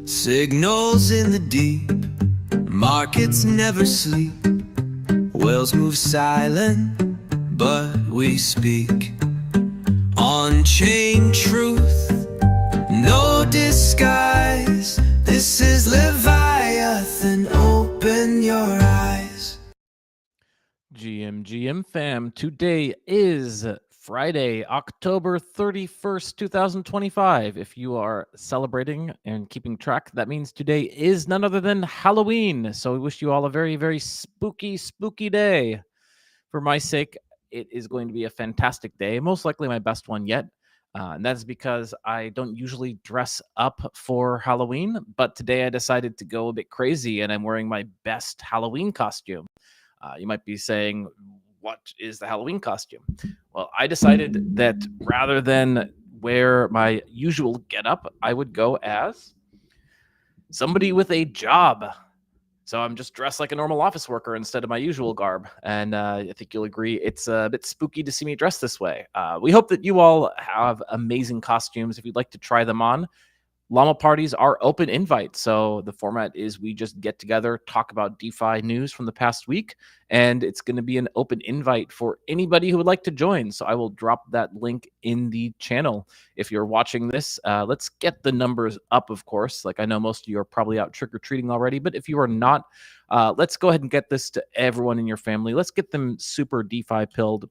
Signals in the deep, markets never sleep. Whales move silent, but we speak. On-chain truth, no disguise. This is Leviathan, open your eyes. GM fam, today is Friday, October 31st, 2025. If you are celebrating and keeping track, that means today is none other than Halloween. So we wish you all a very, very spooky day. For my sake, it is going to be a fantastic day, most likely my best one yet. And that's because I don't usually dress up for Halloween, but today I decided to go a bit crazy and I'm wearing my best Halloween costume. You might be saying, what is the Halloween costume? Well, I decided that rather than wear my usual getup, I would go as somebody with a job. So I'm just dressed like a normal office worker instead of my usual garb. And I think you'll agree it's a bit spooky to see me dressed this way. We hope that you all have amazing costumes. If you'd like to try them on, Llama parties are open invite. So the format is we just get together, talk about DeFi news from the past week, and it's going to be an open invite for anybody who would like to join. So I will drop that link in the channel. If you're watching this, let's get the numbers up, of course. Like I know most of you are probably out trick-or-treating already, but if you are not, let's go ahead and get this to everyone in your family. Let's get them super DeFi pilled.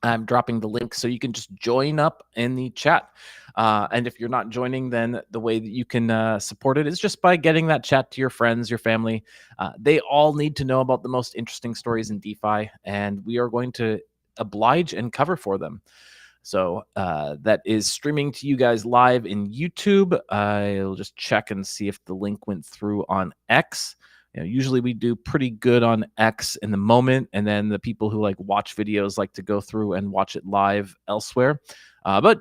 I'm dropping the link so you can just join up in the chat. And if you're not joining, then the way that you can support it is just by getting that chat to your friends, your family. They all need to know about the most interesting stories in DeFi, and we are going to oblige and cover for them. So that is streaming to you guys live in YouTube. I'll just check and see if the link went through on X. Usually we do pretty good on X in the moment, and then the people who like watch videos like to go through and watch it live elsewhere. But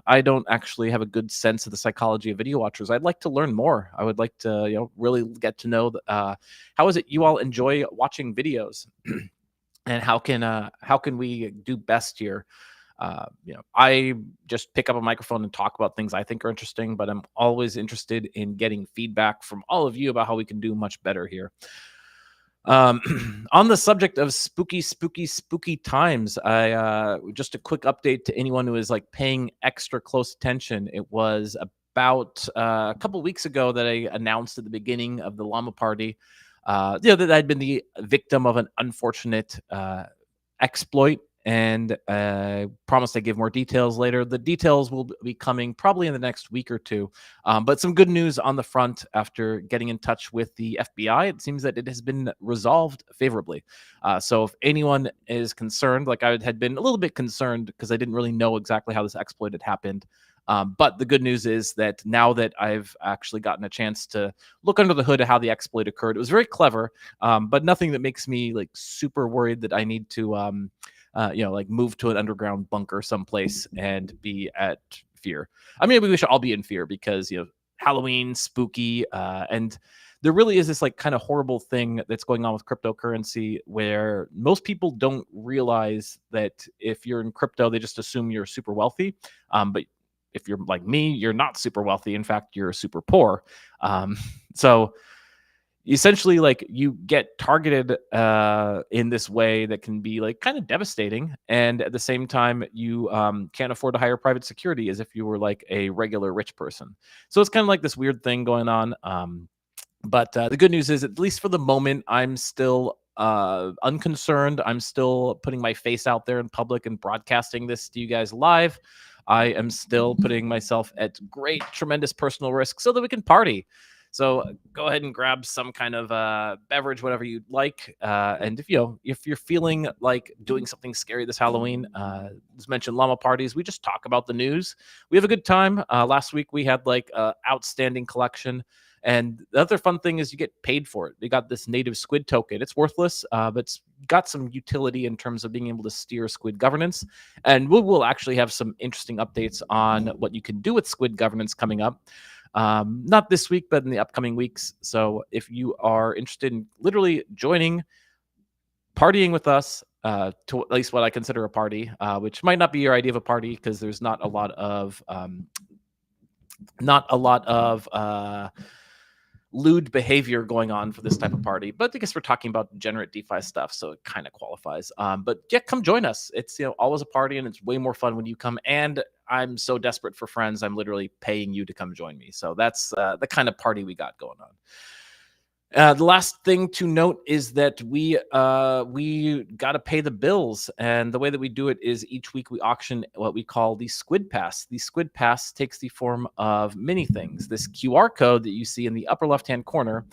I don't actually have a good sense of the psychology of video watchers. I'd like to learn more. I would like to, really get to know how is it you all enjoy watching videos, and how can we do best here. I just pick up a microphone and talk about things I think are interesting, but I'm always interested in getting feedback from all of you about how we can do much better here. On the subject of spooky times, I just a quick update to anyone who is like paying extra close attention. It was about a couple weeks ago that I announced at the beginning of the Llama party, that I'd been the victim of an unfortunate exploit. And promised I'd give more details later. The details will be coming probably in the next week or two. But some good news on the front after getting in touch with the FBI. It seems that it has been resolved favorably. So if anyone is concerned, like I had been a little bit concerned because I didn't really know exactly how this exploit had happened. But the good news is that now that I've actually gotten a chance to look under the hood of how the exploit occurred, it was very clever, but nothing that makes me like super worried that I need to move to an underground bunker someplace and be at fear. I mean, we should all be in fear because, Halloween, spooky, and there really is this like kind of horrible thing that's going on with cryptocurrency where most people don't realize that if you're in crypto, they just assume you're super wealthy. But if you're like me, you're not super wealthy. In fact, you're super poor. So essentially, like, you get targeted in this way that can be like kind of devastating, and at the same time you can't afford to hire private security as if you were like a regular rich person. So it's kind of like this weird thing going on, but the good news is, at least for the moment, I'm still unconcerned. I'm still putting my face out there in public and broadcasting this to you guys live. I am still putting myself at great, tremendous personal risk so that we can party. So go ahead and grab some kind of beverage, whatever you'd like. And if you're feeling like doing something scary this Halloween, as mentioned, Llama parties, we just talk about the news. We have a good time. Last week we had like outstanding collection. And the other fun thing is you get paid for it. They got this native squid token. It's worthless, but it's got some utility in terms of being able to steer squid governance. And we'll actually have some interesting updates on what you can do with squid governance coming up. Not this week, but in the upcoming weeks. So if you are interested in literally partying with us, to at least what I consider a party, which might not be your idea of a party because there's not a lot of lewd behavior going on for this type of party, but I guess we're talking about degenerate DeFi stuff, so it kind of qualifies. But yeah, come join us. It's always a party, and it's way more fun when you come. And I'm so desperate for friends, I'm literally paying you to come join me. So that's the kind of party we got going on. The last thing to note is that we got to pay the bills, and the way that we do it is each week we auction what we call the Squid Pass. The Squid Pass takes the form of many things. This QR code that you see in the upper left-hand corner.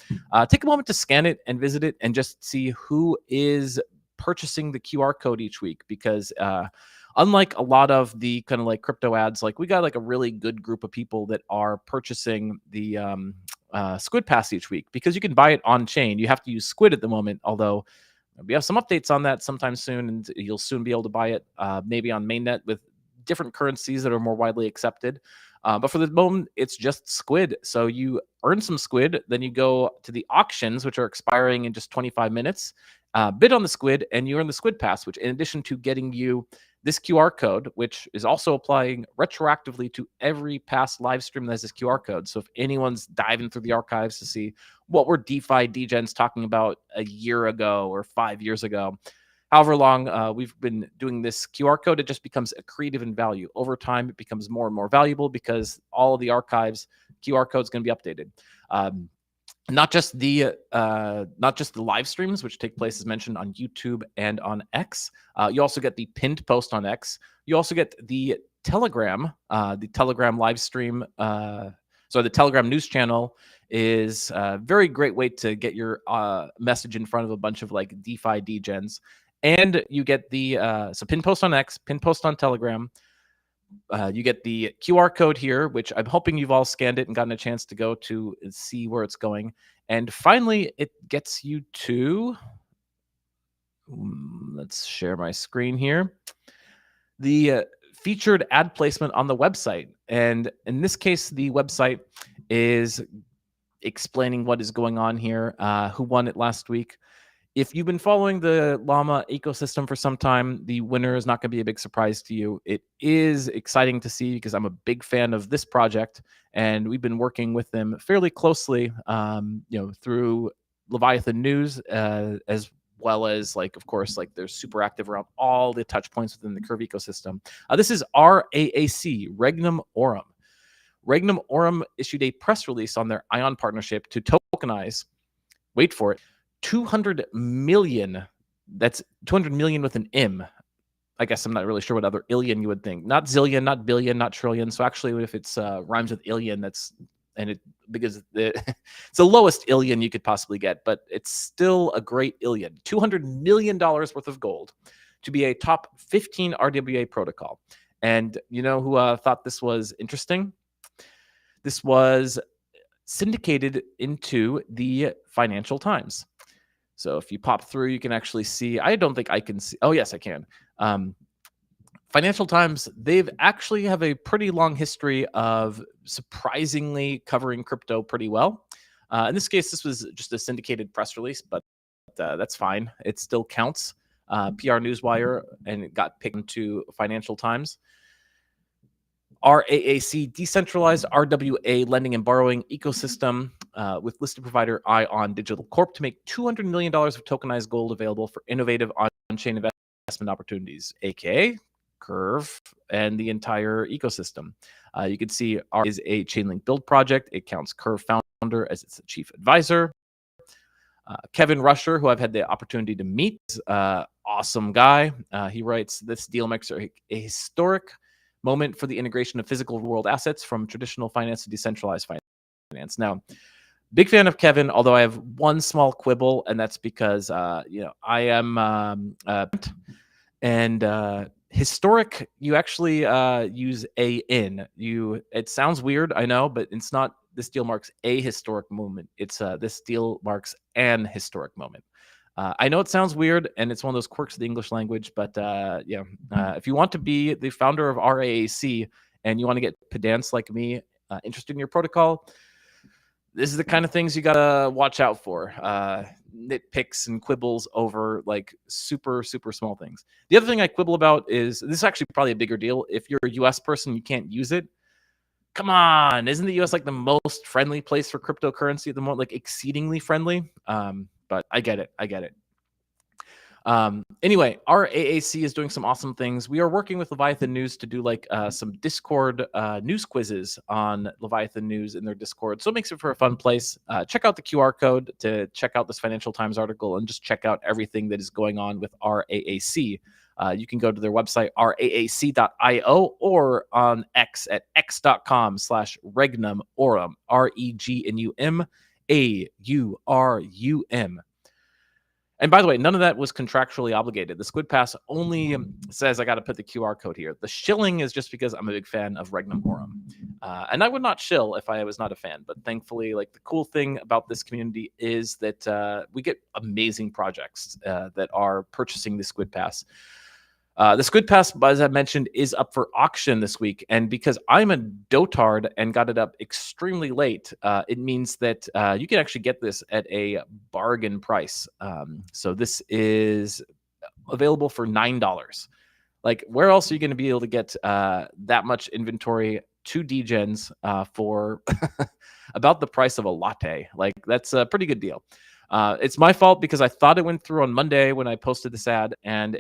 Take a moment to scan it and visit it, and just see who is purchasing the QR code each week, because unlike a lot of the kind of like crypto ads, like we got like a really good group of people that are purchasing the Squid Pass each week, because you can buy it on chain. You have to use Squid at the moment, although we have some updates on that sometime soon, and you'll soon be able to buy it maybe on mainnet with different currencies that are more widely accepted. But for the moment, it's just Squid. So you earn some Squid, then you go to the auctions, which are expiring in just 25 minutes, bid on the Squid, and you earn the Squid Pass, which in addition to getting you this QR code, which is also applying retroactively to every past live stream that has this QR code. So if anyone's diving through the archives to see what were DeFi degens talking about a year ago or 5 years ago, however long we've been doing this QR code, it just becomes accretive in value. Over time, it becomes more and more valuable, because all of the archives, QR code is going to be updated. Not just the live streams, which take place as mentioned on YouTube and on X. You also get the pinned post on X. You also get the Telegram live stream. So the Telegram news channel is a very great way to get your message in front of a bunch of like DeFi degens. And you get the so pin post on X, pin post on Telegram. You get the QR code here, which I'm hoping you've all scanned it and gotten a chance to go to and see where it's going. And finally, it gets you to, let's share my screen here, the featured ad placement on the website. And in this case, the website is explaining what is going on here, who won it last week. If you've been following the Llama ecosystem for some time, the winner is not going to be a big surprise to you. It is exciting to see, because I'm a big fan of this project, and we've been working with them fairly closely, through Leviathan News, as well as, like, of course, like they're super active around all the touch points within the Curve ecosystem. This is RAAC, Regnum Aurum. Regnum Aurum issued a press release on their ION partnership to tokenize, wait for it, 200 million. That's 200 million with an M. I guess I'm not really sure what other illion you would think. Not zillion, not billion, not trillion. So actually, if it's rhymes with illion, because it's the lowest illion you could possibly get, but it's still a great illion. $200 million worth of gold to be a top 15 RWA protocol. And you know who thought this was interesting? This was syndicated into the Financial Times. So if you pop through, you can actually see. I don't think I can see. Oh, yes, I can. Financial Times, they've actually have a pretty long history of surprisingly covering crypto pretty well. In this case, this was just a syndicated press release, but that's fine. It still counts. PR Newswire, and it got picked into Financial Times. RAAC, decentralized RWA lending and borrowing ecosystem with listed provider ION Digital Corp to make $200 million of tokenized gold available for innovative on-chain investment opportunities, aka Curve and the entire ecosystem. You can see R is a Chainlink build project. It counts Curve founder as its chief advisor. Kevin Rusher, who I've had the opportunity to meet, awesome guy. He writes, this deal makes a historic moment for the integration of physical world assets from traditional finance to decentralized finance. Now, big fan of Kevin, although I have one small quibble, and that's because I am historic. You actually use a in. It sounds weird, I know, but it's not. This deal marks a historic moment. It's this deal marks an historic moment. I know it sounds weird, and it's one of those quirks of the English language, but if you want to be the founder of RAAC and you want to get pedants like me interested in your protocol, this is the kind of things you gotta watch out for. Nitpicks and quibbles over like super, super small things. The other thing I quibble about is, this is actually probably a bigger deal. If you're a US person, you can't use it. come on, isn't the US like the most friendly place for cryptocurrency at the moment? Like exceedingly friendly. But I get it. I get it. Anyway, our AAC is doing some awesome things. We are working with Leviathan News to do like some Discord news quizzes on Leviathan News in their Discord. So it makes it for a fun place. Check out the QR code to check out this Financial Times article and just check out everything that is going on with our AAC. You can go to their website, raac.io, or on X at x.com/regnum aurum, REGNUM AURUM. And by the way, none of that was contractually obligated. The Squid Pass only says I got to put the QR code here. The shilling is just because I'm a big fan of Regnum Aurum. And I would not shill if I was not a fan. But thankfully, like the cool thing about this community is that we get amazing projects that are purchasing the Squid Pass. The Squid Pass, as I mentioned, is up for auction this week. And because I'm a dotard and got it up extremely late, it means that you can actually get this at a bargain price. So this is available for $9. Like, where else are you going to be able to get that much inventory, 2 degens for about the price of a latte? Like, that's a pretty good deal. It's my fault because I thought it went through on Monday when I posted this ad, and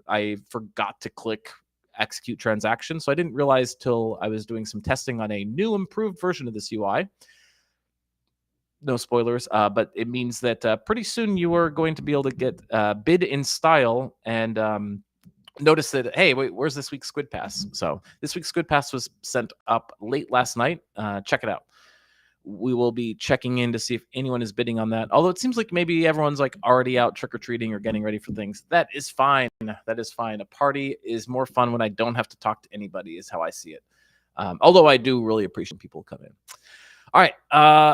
I forgot to click execute transaction. So I didn't realize till I was doing some testing on a new improved version of this UI. No spoilers, but it means that pretty soon you are going to be able to get bid in style and notice that, hey, wait, where's this week's Squid Pass? So this week's Squid Pass was sent up late last night. Check it out. We will be checking in to see if anyone is bidding on that. Although it seems like maybe everyone's like already out trick-or-treating or getting ready for things. That is fine. That is fine. A party is more fun when I don't have to talk to anybody, is how I see it. Although I do really appreciate people come in. All right,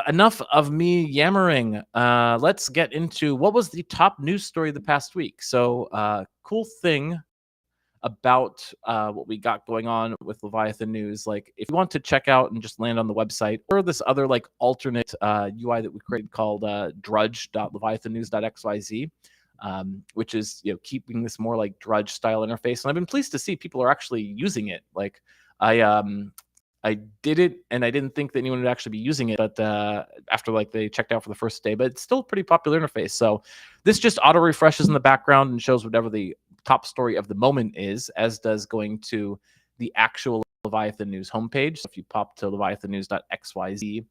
enough of me yammering. Let's get into what was the top news story of the past week. So cool thing about what we got going on with Leviathan News. Like, if you want to check out and just land on the website or this other like alternate UI that we created called drudge.leviathannews.xyz, which is, you know, keeping this more like Drudge style interface. And I've been pleased to see people are actually using it. Like, I did it and I didn't think that anyone would actually be using it, but after like they checked out for the first day, but it's still a pretty popular interface. So this just auto refreshes in the background and shows whatever the top story of the moment is, as does going to the actual Leviathan News homepage. So if you pop to leviathannews.xyz,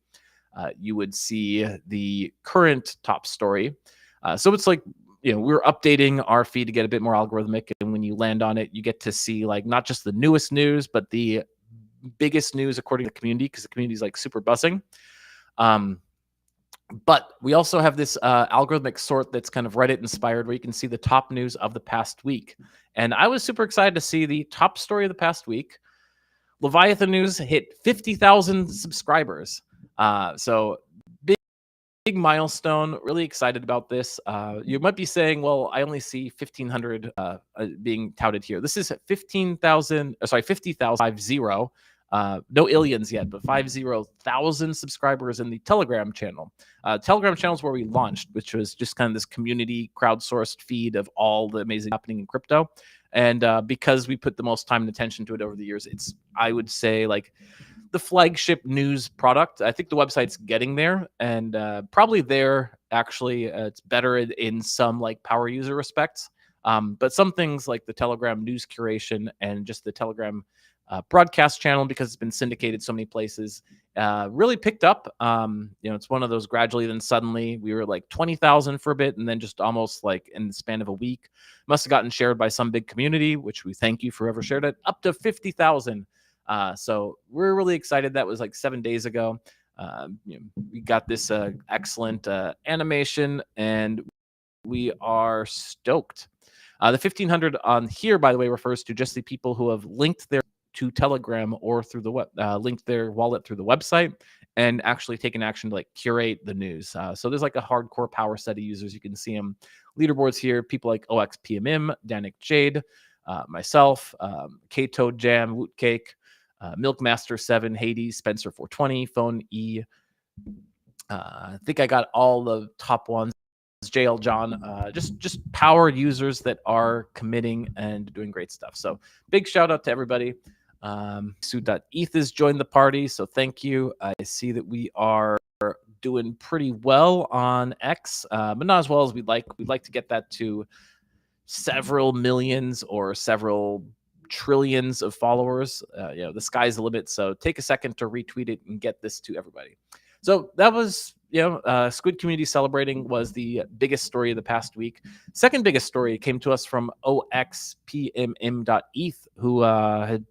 you would see the current top story. So it's like, you know, we're updating our feed to get a bit more algorithmic. And when you land on it, you get to see like not just the newest news, but the biggest news according to the community, because the community is like super buzzing. But we also have this algorithmic sort that's kind of Reddit inspired, where you can see the top news of the past week. And I was super excited to see the top story of the past week. Leviathan News hit 50,000 subscribers. So big milestone. Really excited about this. You might be saying, well, I only see 1,500 being touted here. This is 50,000, 50,000. No illions yet, but 50,000 subscribers in the Telegram channel. Telegram channel is where we launched, which was just kind of this community crowdsourced feed of all the amazing happening in crypto. And because we put the most time and attention to it over the years, it's, I would say, like the flagship news product. I think the website's getting there, and probably there actually it's better in some like power user respects. But some things like the Telegram news curation and just the Telegram broadcast channel, because it's been syndicated so many places, really picked up. You know, it's one of those gradually, then suddenly we were like 20,000 for a bit, and then just almost like in the span of a week, must have gotten shared by some big community, which we thank you for whoever shared it, up to 50,000. So we're really excited. That was like 7 days ago. You know, we got this excellent animation, and we are stoked. The 1,500 on here, by the way, refers to just the people who have linked their to Telegram or through the web, linked their wallet through the website, and actually taken action to like curate the news. So there's like a hardcore power set of users. You can see them leaderboards here. People like OXPMM, Danik Jade, myself, K-Toad Jam, Wootcake, Milkmaster 7, Hades, Spencer 420, Phone E. I think I got all the top ones. JL John, just power users that are committing and doing great stuff. So big shout out to everybody. Su.eth has joined the party, so thank you. I see that we are doing pretty well on X, but not as well as we'd like. We'd like to get that to several millions or several trillions of followers. The sky's the limit. So take a second to retweet it and get this to everybody. So that was, Squid Community Celebrating was the biggest story of the past week. Second biggest story came to us from oxpmm.eth, who had,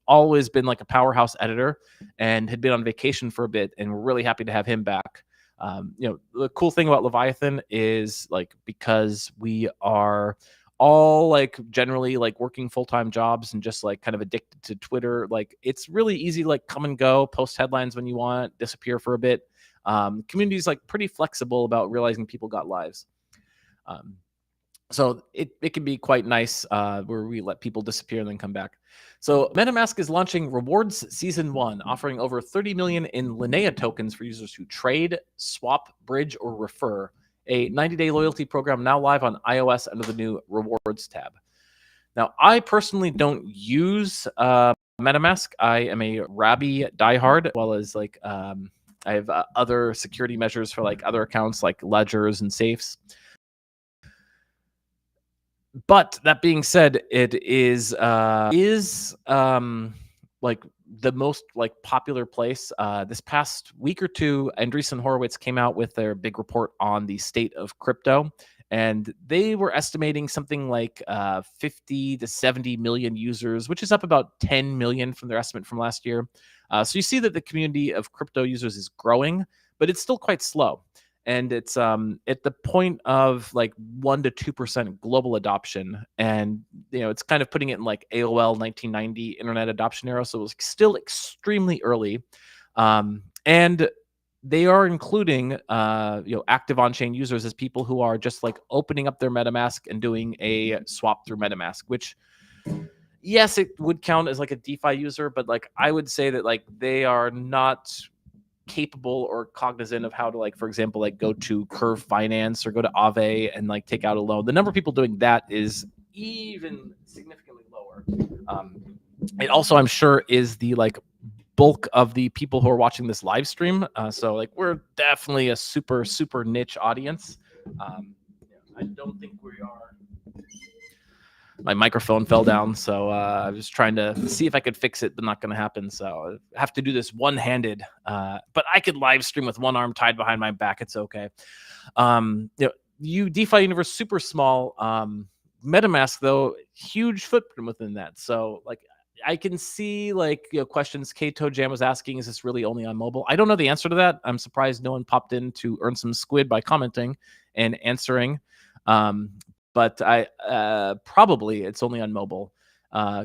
always been like a powerhouse editor and had been on vacation for a bit. And we're really happy to have him back. The cool thing about Leviathan is like, because we are all like generally like working full-time jobs and just like kind of addicted to Twitter, like it's really easy to like come and go, post headlines when you want, disappear for a bit. Community is like pretty flexible about realizing people got lives. So it can be quite nice where we let people disappear and then come back. So MetaMask is launching Rewards Season 1, offering over 30 million in Linnea tokens for users who trade, swap, bridge, or refer. A 90-day loyalty program now live on iOS under the new Rewards tab. Now, I personally don't use MetaMask. I am a Rabby diehard, as well as like I have other security measures for like other accounts like ledgers and safes. But that being said, it is like the most like popular place. This past week or two, Andreessen Horowitz came out with their big report on the state of crypto, and they were estimating something like 50 to 70 million users, which is up about 10 million from their estimate from last year. So you see that the community of crypto users is growing, but it's still quite slow. And it's at the point of like 1% to 2% global adoption, and it's kind of putting it in like AOL 1990 internet adoption era, so it's still extremely early. And they are including active on-chain users as people who are just like opening up their MetaMask and doing a swap through MetaMask, which yes, it would count as like a DeFi user, but like I would say that like they are not capable or cognizant of how to, like, for example, like go to Curve Finance or go to Aave and like take out a loan. The number of people doing that is even significantly lower. It also, I'm sure, is the like bulk of the people who are watching this live stream. So like we're definitely a super niche audience. I don't think we are. My microphone fell down, so I was trying to see if I could fix it, but not going to happen. So I have to do this one-handed. But I could live stream with one arm tied behind my back. It's okay. DeFi universe super small. MetaMask though, huge footprint within that. So like I can see like questions Kato Jam was asking, is this really only on mobile? I don't know the answer to that. I'm surprised no one popped in to earn some squid by commenting and answering. But I probably it's only on mobile.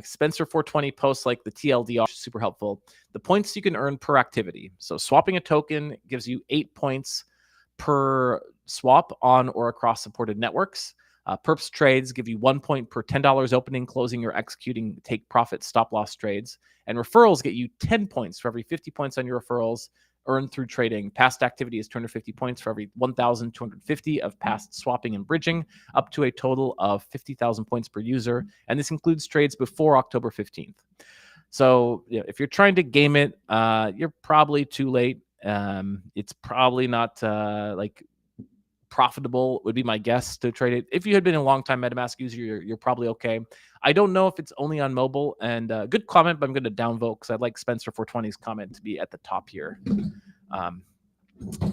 Spencer 420 posts like the TLDR, super helpful. The points you can earn per activity. So swapping a token gives you 8 points per swap on or across supported networks. Perps trades give you 1 point per $10 opening, closing, or executing take profit stop loss trades. And referrals get you 10 points for every 50 points on your referrals earned through trading. Past activity is 250 points for every 1,250 of past swapping and bridging, up to a total of 50,000 points per user. And this includes trades before October 15th. So if you're trying to game it, you're probably too late. It's probably not like profitable, would be my guess, to trade it. If you had been a long-time MetaMask user, you're probably okay. I don't know if it's only on mobile. And good comment, but I'm going to downvote because I'd like Spencer 420's comment to be at the top here.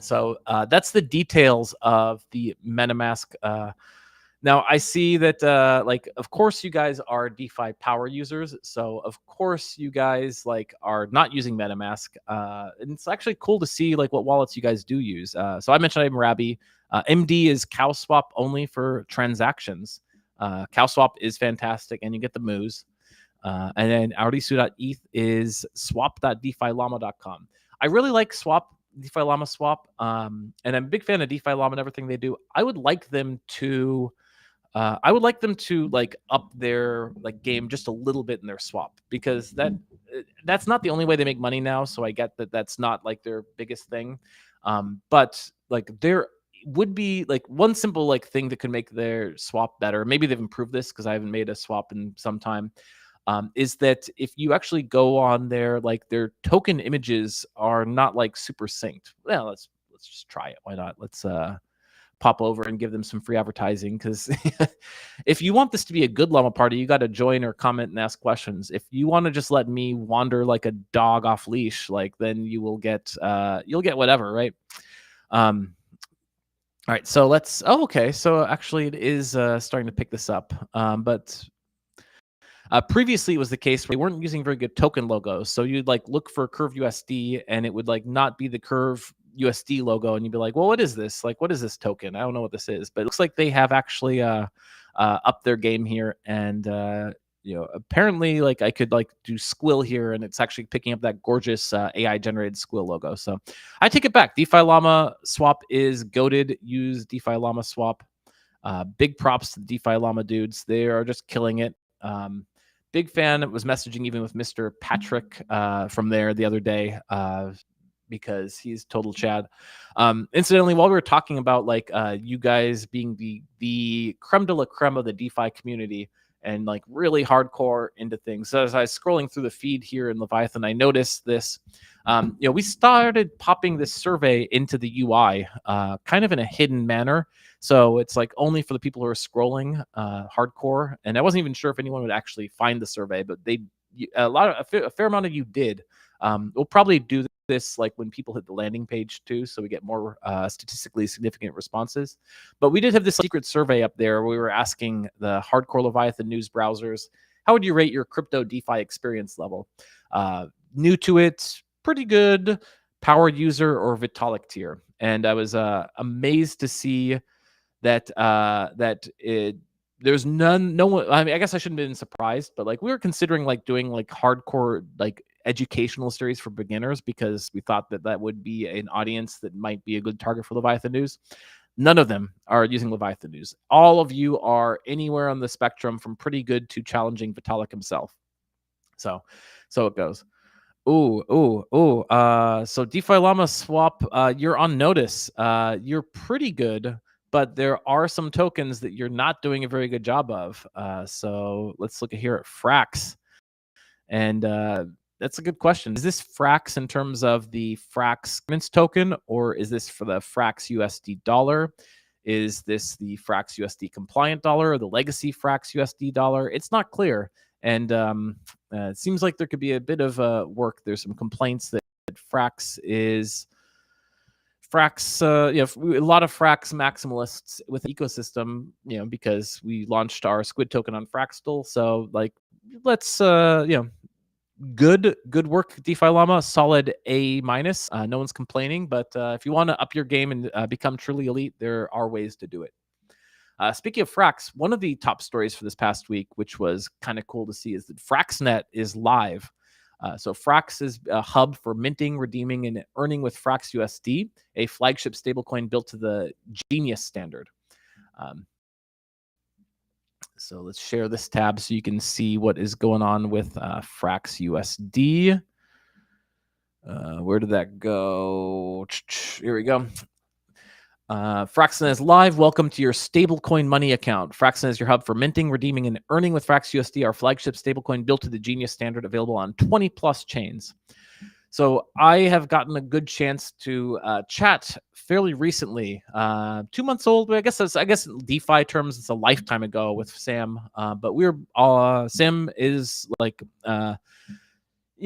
So that's the details of the MetaMask. Now I see that, like, of course you guys are DeFi power users. So of course you guys like are not using MetaMask. And it's actually cool to see like what wallets you guys do use. So I mentioned I'm Rabby. MD is CowSwap only for transactions. CowSwap is fantastic, and you get the moves. And then Aurisu.eth is swap.defilama.com. I really like DeFi Llama Swap, and I'm a big fan of DeFi Llama and everything they do. I would like them to like up their like game just a little bit in their swap, because that's not the only way they make money now. So I get that that's not like their biggest thing, but like there would be like one simple like thing that could make their swap better. Maybe they've improved this because I haven't made a swap in some time. is that if you actually go on there, like their token images are not like super synced. Well, let's just try it. Why not? Let's pop over and give them some free advertising, because if you want this to be a good llama party, you got to join or comment and ask questions. If you want to just let me wander like a dog off leash, like then you'll get whatever, right? All right, so let's. Oh, okay. So actually, it is starting to pick this up, but previously, it was the case where they weren't using very good token logos. So you'd like look for Curve USD, and it would like not be the Curve USD logo, and you'd be like, "Well, what is this? Like, what is this token? I don't know what this is." But it looks like they have actually upped their game here, and apparently, like I could like do Squill here, and it's actually picking up that gorgeous AI generated Squill logo. So I take it back. DeFi Llama swap is goated. Use DeFi Llama swap. Big props to the DeFi Llama dudes. They are just killing it. Big fan. Was messaging even with Mr. Patrick from there the other day because he's total Chad. Incidentally, while we were talking about like you guys being the creme de la creme of the DeFi community and like really hardcore into things, so as I was scrolling through the feed here in Leviathan, I noticed this. We started popping this survey into the UI kind of in a hidden manner. So it's like only for the people who are scrolling hardcore. And I wasn't even sure if anyone would actually find the survey, but a fair amount of you did. We'll probably do this like when people hit the landing page too, so we get more statistically significant responses. But we did have this secret survey up there where we were asking the hardcore Leviathan news browsers, how would you rate your crypto DeFi experience level? New to it, pretty good, power user, or Vitalik tier. And I was amazed to see that there's no one. I mean, I guess I shouldn't have been surprised, but like we were considering like doing like hardcore like educational series for beginners, because we thought that would be an audience that might be a good target for Leviathan News. None of them are using Leviathan News. All of you are anywhere on the spectrum from pretty good to challenging Vitalik himself. So it goes. So DeFi Llama swap, you're on notice. You're pretty good, but there are some tokens that you're not doing a very good job of. So let's look at here at Frax. And that's a good question. Is this Frax in terms of the Frax Mints token, or is this for the Frax USD dollar? Is this the Frax USD compliant dollar or the legacy Frax USD dollar? It's not clear. And it seems like there could be a bit of work. There's some complaints that Frax, a lot of Frax maximalists with the ecosystem, because we launched our Squid token on Fraxtal. So like, let's, good work, DeFi Llama, solid A-. No one's complaining, but if you want to up your game and become truly elite, there are ways to do it. Speaking of Frax, one of the top stories for this past week, which was kind of cool to see, is that Fraxnet is live. So Frax is a hub for minting, redeeming, and earning with Frax USD, a flagship stablecoin built to the Genius standard. So let's share this tab so you can see what is going on with Frax USD. Where did that go? Here we go. Fraxnet is live. Welcome to your stablecoin money account. Fraxnet is your hub for minting, redeeming, and earning with Frax USD, our flagship stablecoin built to the Genius standard, available on 20 plus chains. So I have gotten a good chance to chat fairly recently, 2 months old. I guess in DeFi terms, it's a lifetime ago with Sam. But Sam is like,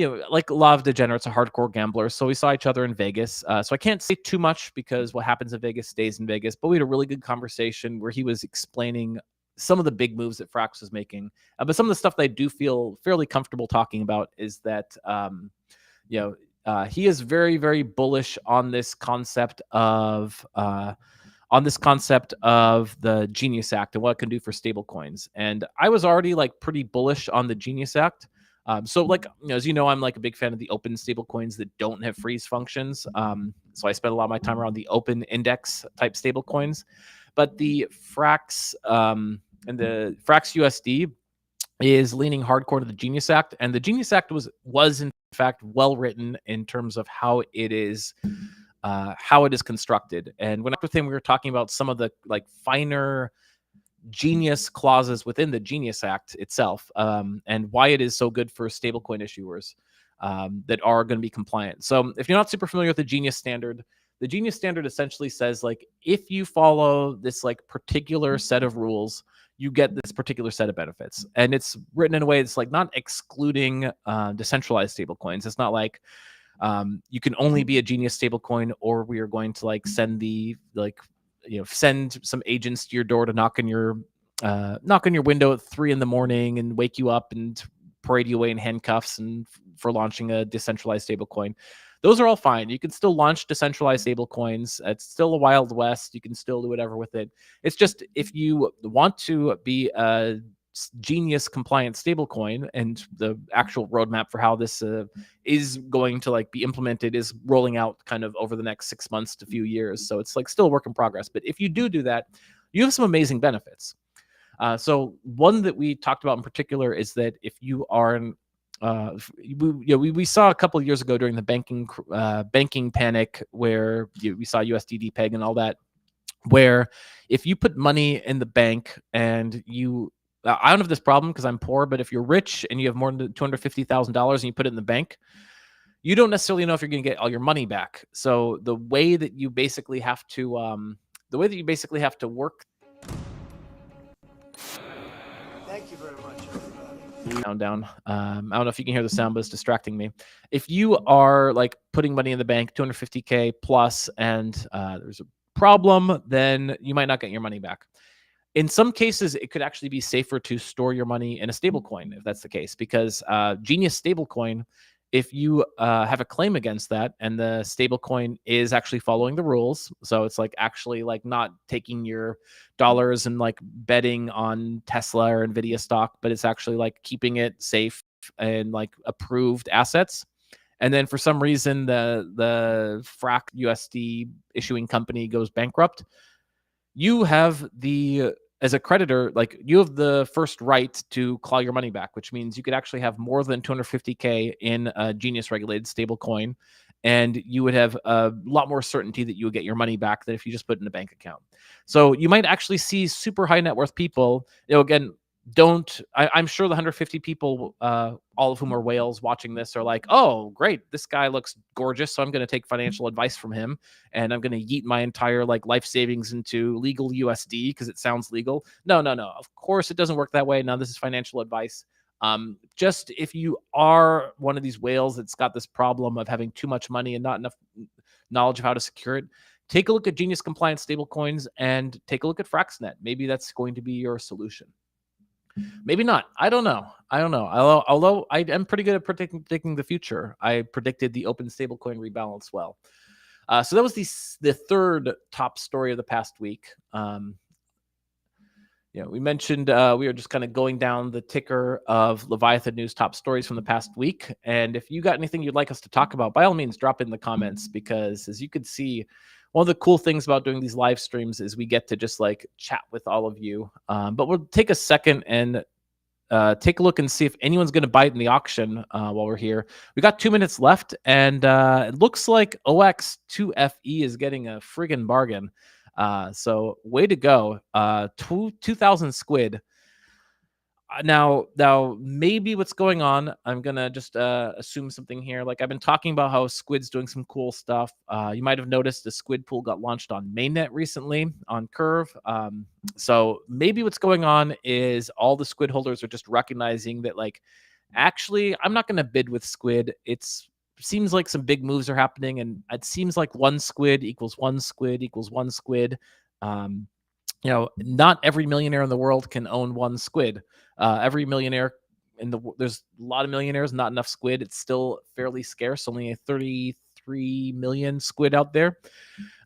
like a lot of degenerates, a hardcore gambler. So we saw each other in Vegas. So I can't say too much because what happens in Vegas stays in Vegas. But we had a really good conversation where he was explaining some of the big moves that Frax was making. But some of the stuff that I do feel fairly comfortable talking about is that, he is very, very bullish on this concept of the Genius Act and what it can do for stablecoins. And I was already like pretty bullish on the Genius Act. So like, as you know, I'm like a big fan of the open stablecoins that don't have freeze functions. So I spend a lot of my time around the open index type stablecoins. But the Frax and the Frax USD is leaning hardcore to the Genius Act, and the Genius Act was in fact well written in terms of how it is constructed. And when I was with him, we were talking about some of the like finer genius clauses within the Genius Act itself, and why it is so good for stablecoin issuers that are going to be compliant. So if you're not super familiar with the Genius Standard essentially says, like, if you follow this like particular set of rules, you get this particular set of benefits. And it's written in a way that's like not excluding decentralized stablecoins. It's not like you can only be a Genius stablecoin, or we are going to like send send some agents to your door to knock on your window at 3 a.m. and wake you up and parade you away in handcuffs and for launching a decentralized stablecoin. Those are all fine. You can still launch decentralized stablecoins. It's still a Wild West. You can still do whatever with it. It's just, if you want to be a Genius compliant stablecoin, and the actual roadmap for how this is going to like be implemented is rolling out kind of over the next 6 months to few years. So it's like still a work in progress. But if you do that, you have some amazing benefits. So one that we talked about in particular is that if you are we saw a couple of years ago during the banking panic, where we saw USDD peg and all that, where if you put money in the bank and I don't have this problem because I'm poor, but if you're rich and you have more than $250,000 and you put it in the bank, you don't necessarily know if you're going to get all your money back. So the way that you basically have to work. Thank you very much, everybody. Down. I don't know if you can hear the sound, but it's distracting me. If you are like putting money in the bank, 250K plus, and there's a problem, then you might not get your money back. In some cases, it could actually be safer to store your money in a stablecoin if that's the case, because Genius stablecoin, if you have a claim against that and the stablecoin is actually following the rules, so it's like actually like not taking your dollars and like betting on Tesla or Nvidia stock, but it's actually like keeping it safe and like approved assets. And then for some reason the frac USD issuing company goes bankrupt, you have as a creditor, like you have the first right to claw your money back, which means you could actually have more than 250K in a Genius regulated stable coin, and you would have a lot more certainty that you would get your money back than if you just put it in a bank account. So you might actually see super high net worth people, again, I'm sure the 150 people, all of whom are whales watching this, are like, oh, great, this guy looks gorgeous, so I'm going to take financial advice from him, and I'm going to yeet my entire like life savings into legal USD because it sounds legal. No. Of course, it doesn't work that way. Now, this is financial advice. Just if you are one of these whales that's got this problem of having too much money and not enough knowledge of how to secure it, take a look at Genius compliant stablecoins and take a look at Fraxnet. Maybe that's going to be your solution. Maybe not. I don't know. Although I am pretty good at predicting the future. I predicted the open stablecoin rebalance well. So that was the third top story of the past week. We mentioned we were just kind of going down the ticker of Leviathan News top stories from the past week. And if you got anything you'd like us to talk about, by all means, drop it in the comments, because as you can see, one of the cool things about doing these live streams is we get to just like chat with all of you. But we'll take a second and take a look and see if anyone's going to bite in the auction while we're here. We got 2 minutes left, and it looks like OX2FE is getting a friggin' bargain. So way to go. 2,000 squid. Now, maybe what's going on, I'm going to just assume something here. Like, I've been talking about how Squid's doing some cool stuff. You might have noticed the Squid pool got launched on mainnet recently on Curve. So maybe what's going on is all the Squid holders are just recognizing that, like, actually, I'm not going to bid with Squid. Seems like some big moves are happening, and it seems like one squid equals one squid equals one squid. Not every millionaire in the world can own one squid. Every millionaire there's a lot of millionaires, not enough squid. It's still fairly scarce. Only 33 million squid out there,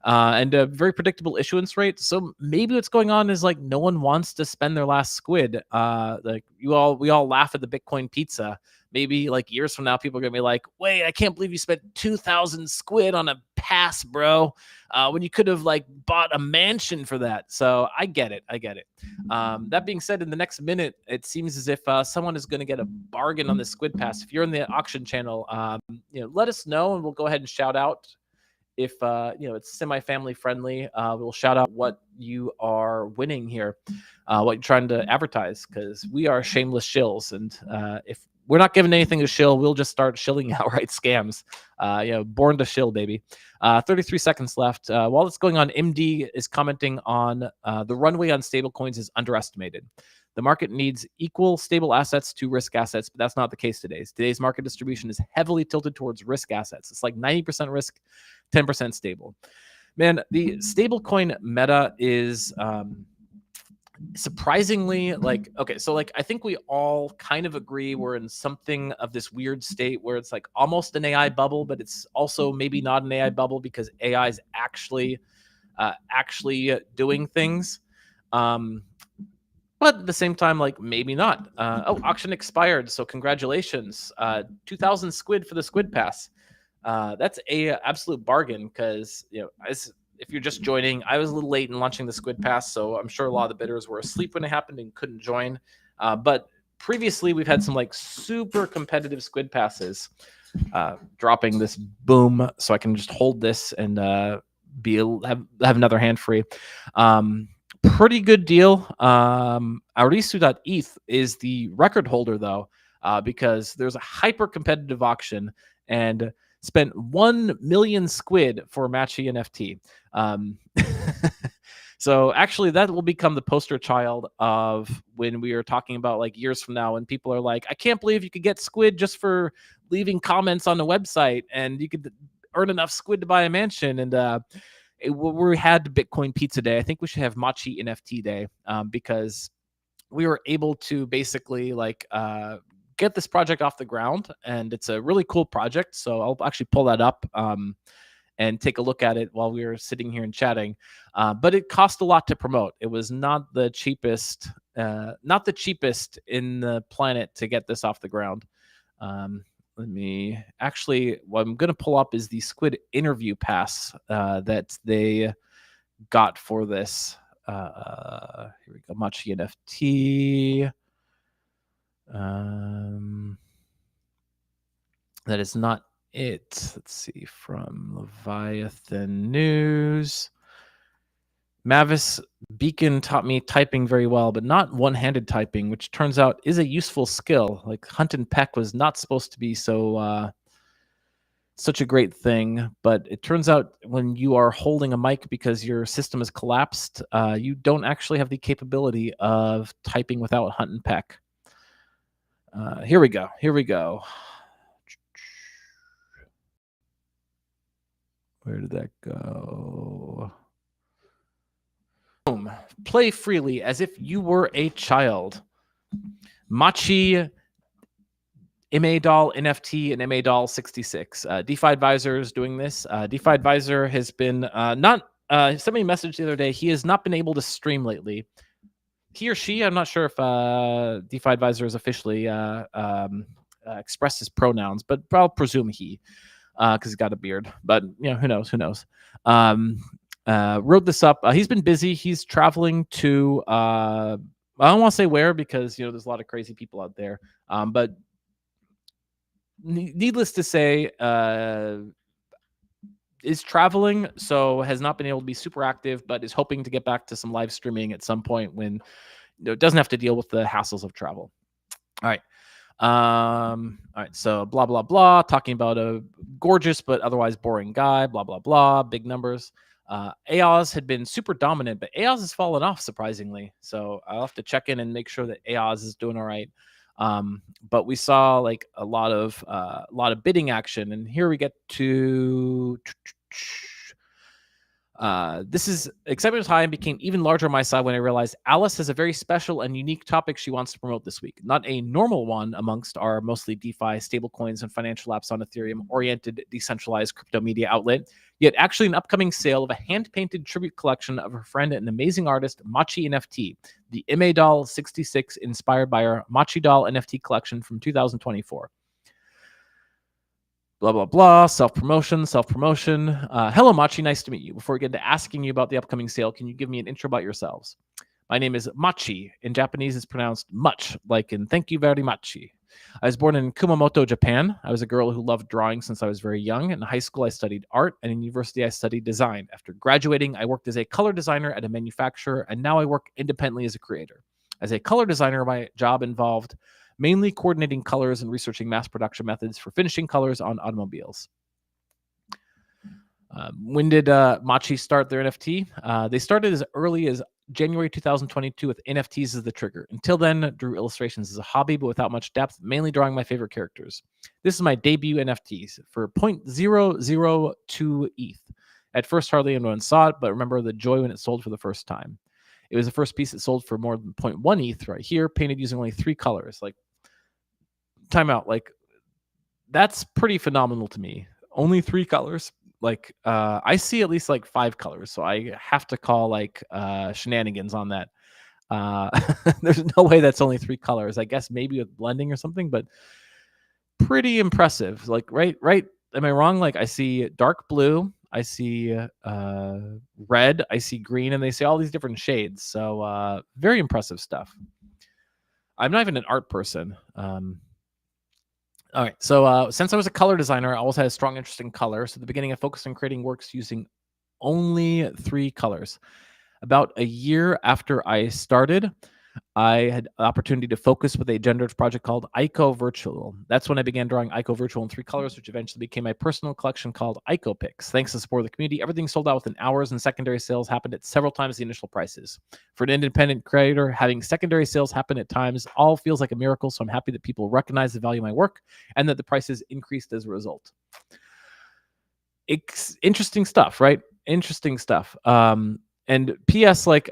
and a very predictable issuance rate. So maybe what's going on is like no one wants to spend their last squid. Like we all laugh at the Bitcoin pizza. Maybe like years from now, people are gonna be like, "Wait, I can't believe you spent 2,000 squid on a pass, bro, when you could have like bought a mansion for that." So I get it. That being said, in the next minute, it seems as if someone is going to get a bargain on the squid pass. If you're in the auction channel, let us know, and we'll go ahead and shout out if it's semi-family friendly, we'll shout out what you are winning here, what you're trying to advertise, because we are shameless shills, and if we're not giving anything to shill, we'll just start shilling outright scams. Born to shill, baby. 33 seconds left. While it's going on, MD is commenting on the runway on stablecoins is underestimated. The market needs equal stable assets to risk assets, but that's not the case today. Today's market distribution is heavily tilted towards risk assets. It's like 90% risk, 10% stable. Man, the stablecoin meta is surprisingly okay. So I think we all kind of agree we're in something of this weird state where it's like almost an AI bubble, but it's also maybe not an AI bubble because AI is actually doing things. But at the same time, maybe not. Auction expired, so congratulations. 2,000 squid for the squid pass. That's a absolute bargain because, if you're just joining, I was a little late in launching the squid pass, so I'm sure a lot of the bidders were asleep when it happened and couldn't join. But previously, we've had some super competitive squid passes. Dropping this boom so I can just hold this and have another hand free. Pretty good deal. Arisu.eth is the record holder, though, because there's a hyper competitive auction and spent 1 million squid for Matchy NFT. So actually, that will become the poster child of when we are talking about years from now, when people are like, I can't believe you could get squid just for leaving comments on the website and you could earn enough squid to buy a mansion. And we had Bitcoin Pizza Day. I think we should have Machi NFT Day because we were able to basically get this project off the ground, and it's a really cool project. So I'll actually pull that up and take a look at it while we were sitting here and chatting. But it cost a lot to promote. It was not the cheapest in the planet to get this off the ground. What I'm going to pull up is the Squid interview pass that they got for this. Here we go, Machi NFT. That is not it. Let's see, from Leviathan News. Mavis Beacon taught me typing very well, but not one-handed typing, which turns out is a useful skill. Hunt and peck was not supposed to be such a great thing, but it turns out when you are holding a mic because your system is collapsed, you don't actually have the capability of typing without hunt and peck. Here we go. Where did that go? Play freely as if you were a child. Machi, MA Doll NFT, and MA Doll 66. DeFi Advisor is doing this. DeFi Advisor has been sent me a message the other day. He has not been able to stream lately. He or she, I'm not sure if DeFi Advisor has officially expressed his pronouns, but I'll presume he, because he's got a beard. But who knows? Wrote this up. He's been busy. He's traveling to I don't want to say where because there's a lot of crazy people out there. But needless to say, is traveling, so has not been able to be super active, but is hoping to get back to some live streaming at some point when it doesn't have to deal with the hassles of travel. All right. So blah blah blah, talking about a gorgeous but otherwise boring guy, blah blah blah, big numbers. AOS had been super dominant, but AOS has fallen off surprisingly. So I'll have to check in and make sure that AOS is doing all right. But we saw a lot of bidding action, and here we get to this is excitement was high and became even larger on my side when I realized Alice has a very special and unique topic she wants to promote this week. Not a normal one amongst our mostly DeFi, stablecoins, and financial apps on Ethereum-oriented decentralized crypto media outlet, yet actually an upcoming sale of a hand-painted tribute collection of her friend and amazing artist, Machi NFT, the MA Doll 66 inspired by her Machi Doll NFT collection from 2024. Blah, blah, blah, self-promotion. Hello, Machi, nice to meet you. Before we get into asking you about the upcoming sale, can you give me an intro about yourselves? My name is Machi. In Japanese, it's pronounced much, like in thank you very much. I was born in Kumamoto, Japan. I was a girl who loved drawing since I was very young. In high school, I studied art, and in university, I studied design. After graduating, I worked as a color designer at a manufacturer, and now I work independently as a creator. As a color designer, my job involved mainly coordinating colors and researching mass production methods for finishing colors on automobiles. When did Machi start their NFT? They started as early as January 2022 with NFTs as the trigger. Until then, drew illustrations as a hobby, but without much depth, mainly drawing my favorite characters. This is my debut NFTs for 0.002 ETH. At first, hardly anyone saw it, but remember the joy when it sold for the first time. It was the first piece that sold for more than 0.1 ETH right here, painted using only 3 colors. Like, timeout. Like, that's pretty phenomenal to me. Only 3 colors. Like, I see at least like 5 colors, so I have to call like shenanigans on that. There's no way that's only 3 colors. I guess maybe with blending or something, but pretty impressive. Like, right? Am I wrong? Like, I see dark blue, I see red, I see green, and they say all these different shades. So very impressive stuff. I'm not even an art person. All right. So since I was a color designer, I always had a strong interest in color. So at the beginning, I focused on creating works using only 3 colors. About a year after I started, I had the opportunity to focus with a gendered project called Ico Virtual. That's when I began drawing Ico Virtual in 3 colors, which eventually became my personal collection called Ico Picks. Thanks to the support of the community, everything sold out within hours, and secondary sales happened at several times the initial prices. For an independent creator, having secondary sales happen at times all feels like a miracle, so I'm happy that people recognize the value of my work and that the prices increased as a result. It's interesting stuff, right? Interesting stuff. And P.S. like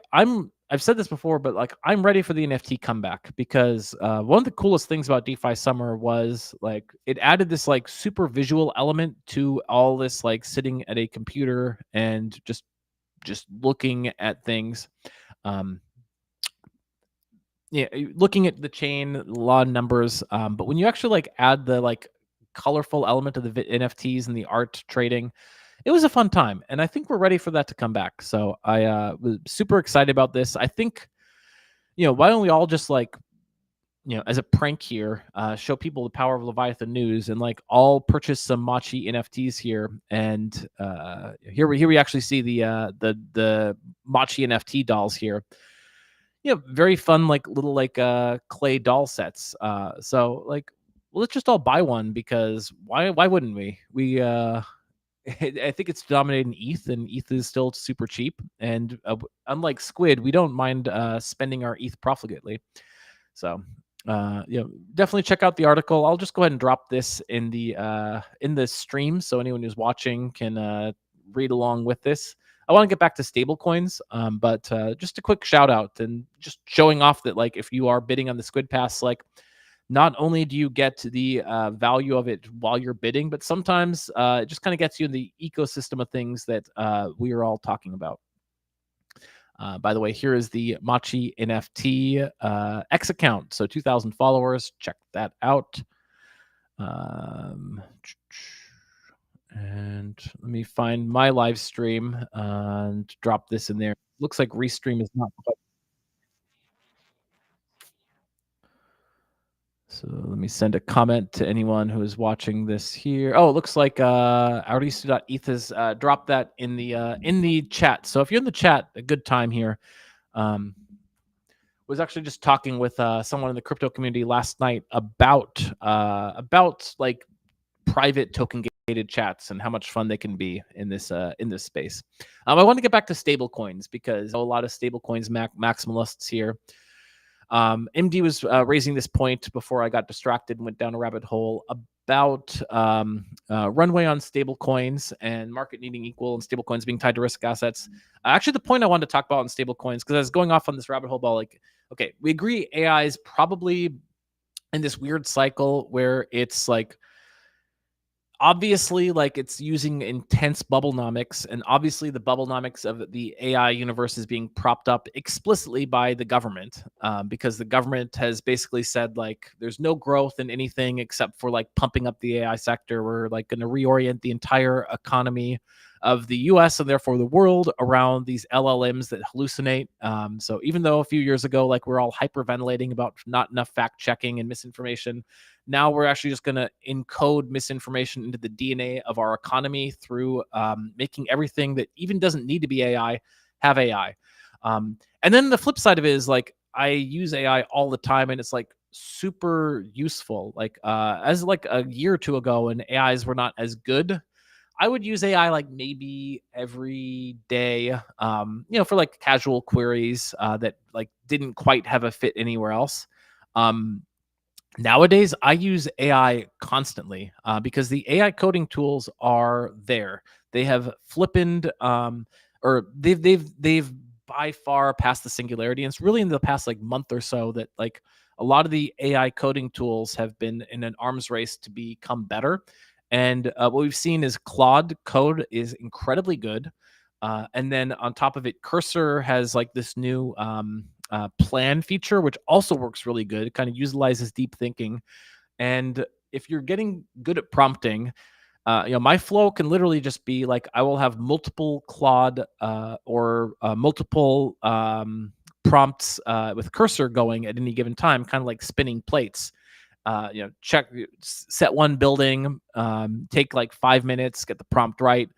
I've said this before, but like I'm ready for the NFT comeback because one of the coolest things about DeFi Summer was like it added this like super visual element to all this like sitting at a computer and just looking at things. Yeah, looking at the chain, a lot of numbers. But when you actually like add the like colorful element of the NFTs and the art trading, it was a fun time, and I think we're ready for that to come back. So I was super excited about this. I think, why don't we all just like, as a prank here, show people the power of Leviathan News and like all purchase some Machi NFTs here. And here we actually see the Machi NFT dolls here. Very fun, like little like clay doll sets. So like, well, let's just all buy one because why wouldn't we? I think it's dominating ETH, and ETH is still super cheap. And unlike Squid, we don't mind spending our ETH profligately. So, definitely check out the article. I'll just go ahead and drop this in the stream, so anyone who's watching can read along with this. I want to get back to stable coins, but just a quick shout out and just showing off that like if you are bidding on the Squid Pass, like not only do you get the value of it while you're bidding, but sometimes it just kind of gets you in the ecosystem of things that we are all talking about. By the way, here is the Machi NFT X account. So 2,000 followers. Check that out. And let me find my live stream and drop this in there. Looks like Restream is not quite. So let me send a comment to anyone who is watching this here. Oh, it looks like Aurisu.eth has dropped that in the chat. So if you're in the chat, a good time here. Was actually just talking with someone in the crypto community last night about like private token gated chats and how much fun they can be in this space. I want to get back to stable coins because a lot of stable coins maximalists here. MD was raising this point before I got distracted and went down a rabbit hole about runway on stable coins and market needing equal and stable coins being tied to risk assets. Actually, the point I wanted to talk about on stable coins, because I was going off on this rabbit hole about like, okay, we agree AI is probably in this weird cycle where it's like, obviously, like it's using intense bubblenomics, and obviously the bubblenomics of the AI universe is being propped up explicitly by the government, because the government has basically said like there's no growth in anything except for like pumping up the AI sector. We're like going to reorient the entire economy of the US and therefore the world around these LLMs that hallucinate. So even though a few years ago, like we're all hyperventilating about not enough fact checking and misinformation, now we're actually just going to encode misinformation into the DNA of our economy through making everything that even doesn't need to be AI have AI. And then the flip side of it is like I use AI all the time, and it's like super useful. Like as like a year or two ago, when AIs were not as good, I would use AI like maybe every day, for like casual queries that like didn't quite have a fit anywhere else. Um, Nowadays, I use AI constantly because the AI coding tools are there. They have flippened, or they've by far passed the singularity. And it's really in the past like month or so that like a lot of the AI coding tools have been in an arms race to become better. And what we've seen is Claude code is incredibly good. And then on top of it, Cursor has like this new plan feature, which also works really good. It kind of utilizes deep thinking. And if you're getting good at prompting, my flow can literally just be like I will have multiple Claude or multiple prompts with Cursor going at any given time, kind of like spinning plates. Set one building, take like 5 minutes, get the prompt right.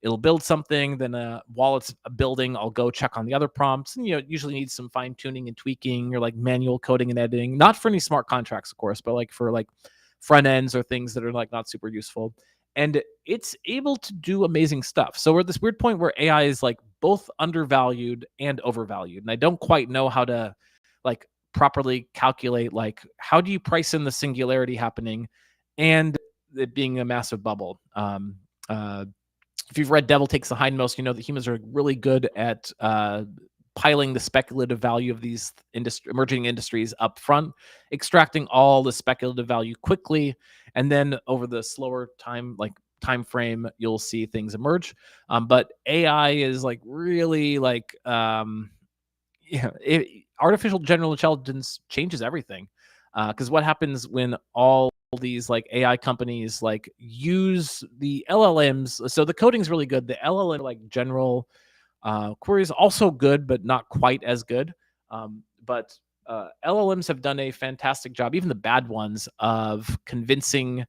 It'll build something. Then while it's building, I'll go check on the other prompts. And, it usually needs some fine tuning and tweaking or like manual coding and editing, not for any smart contracts, of course, but like for like front ends or things that are like not super useful. And it's able to do amazing stuff. So we're at this weird point where AI is like both undervalued and overvalued. And I don't quite know how to like properly calculate, like, how do you price in the singularity happening and it being a massive bubble. If you've read Devil Takes the Hindmost, you know that humans are really good at piling the speculative value of these emerging industries up front, extracting all the speculative value quickly, and then over the slower time frame, you'll see things emerge. But AI is like really like artificial general intelligence changes everything. Because what happens when all these like AI companies like use the LLMs? So the coding's really good. The LLM like general queries also good, but not quite as good. But LLMs have done a fantastic job, even the bad ones, of convincing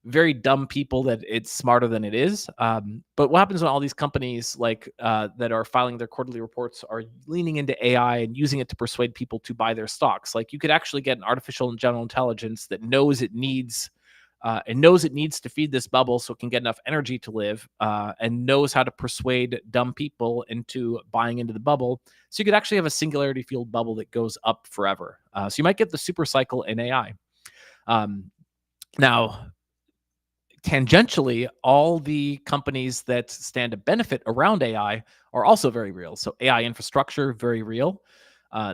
very dumb people that it's smarter than it is. But what happens when all these companies like that are filing their quarterly reports are leaning into AI and using it to persuade people to buy their stocks? Like you could actually get an artificial and general intelligence that knows it needs to feed this bubble so it can get enough energy to live, and knows how to persuade dumb people into buying into the bubble. So you could actually have a singularity fueled bubble that goes up forever. So you might get the super cycle in AI. Now, tangentially, all the companies that stand to benefit around AI are also very real. So AI infrastructure, very real.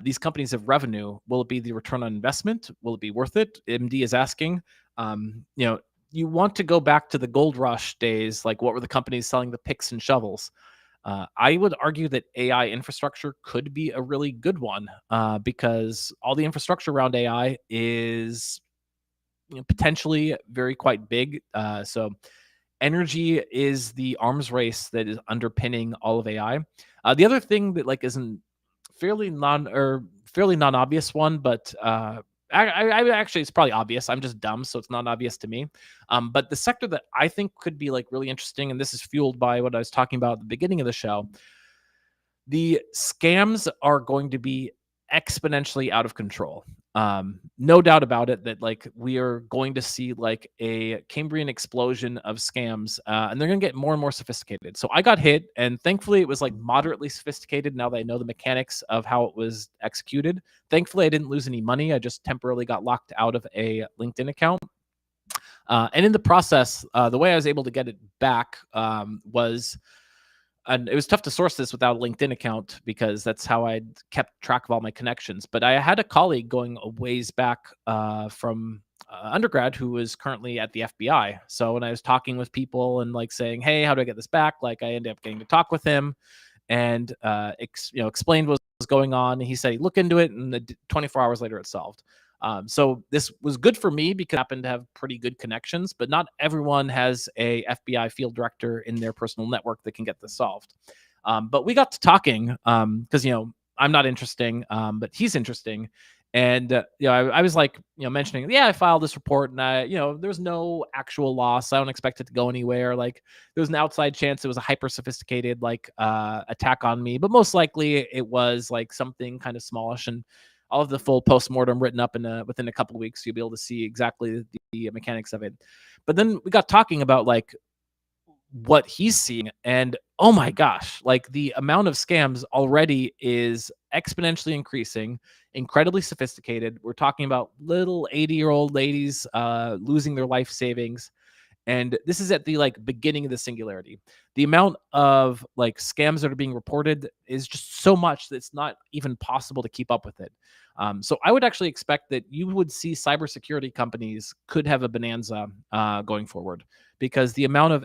These companies have revenue. Will it be the return on investment? Will it be worth it? MD is asking. You want to go back to the gold rush days. Like, what were the companies selling the picks and shovels? I would argue that AI infrastructure could be a really good one because all the infrastructure around AI is potentially very quite big. So energy is the arms race that is underpinning all of AI. The other thing that like isn't fairly non obvious one, but I actually it's probably obvious. I'm just dumb, so it's not obvious to me. But the sector that I think could be like really interesting, and this is fueled by what I was talking about at the beginning of the show. The scams are going to be exponentially out of control. No doubt about it that like we are going to see like a Cambrian explosion of scams, and they're going to get more and more sophisticated. So I got hit, and thankfully it was like moderately sophisticated now that I know the mechanics of how it was executed. Thankfully, I didn't lose any money. I just temporarily got locked out of a LinkedIn account. And in the process, the way I was able to get it back was, and it was tough to source this without a LinkedIn account because that's how I kept track of all my connections. But I had a colleague going a ways back from undergrad who was currently at the FBI. So when I was talking with people and like saying, "Hey, how do I get this back?" Like I ended up getting to talk with him and explained what was going on. And he said he look into it, and 24 hours later, it's solved. So this was good for me because I happen to have pretty good connections, but not everyone has a FBI field director in their personal network that can get this solved. But we got to talking because, I'm not interesting, but he's interesting. And, I was like, mentioning, yeah, I filed this report and there's no actual loss. I don't expect it to go anywhere. Like there was an outside chance it was a hyper sophisticated attack on me, but most likely it was like something kind of smallish. And I'll have the full postmortem written up within a couple of weeks. So you'll be able to see exactly the mechanics of it. But then we got talking about like what he's seeing, and oh my gosh, like the amount of scams already is exponentially increasing, incredibly sophisticated. We're talking about little 80-year-old ladies losing their life savings, and this is at the beginning of the singularity. The amount of like scams that are being reported is just so much that it's not even possible to keep up with it. So I would actually expect that you would see cybersecurity companies could have a bonanza going forward, because the amount of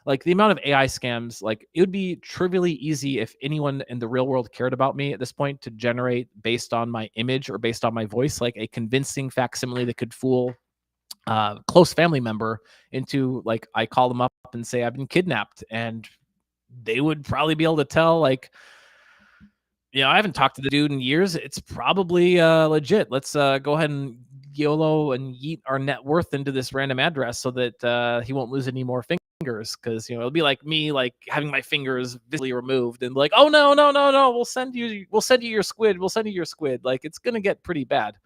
AI scams, like it would be trivially easy if anyone in the real world cared about me at this point to generate, based on my image or based on my voice, like a convincing facsimile that could fool close family member into, like, I call them up and say I've been kidnapped, and they would probably be able to tell, like, I haven't talked to the dude in years. It's probably legit. Let's go ahead and YOLO and yeet our net worth into this random address so that he won't lose any more fingers. Because it'll be like me, like having my fingers visibly removed and like, oh no, no, no, no, we'll send you your squid. We'll send you your squid. Like it's gonna get pretty bad.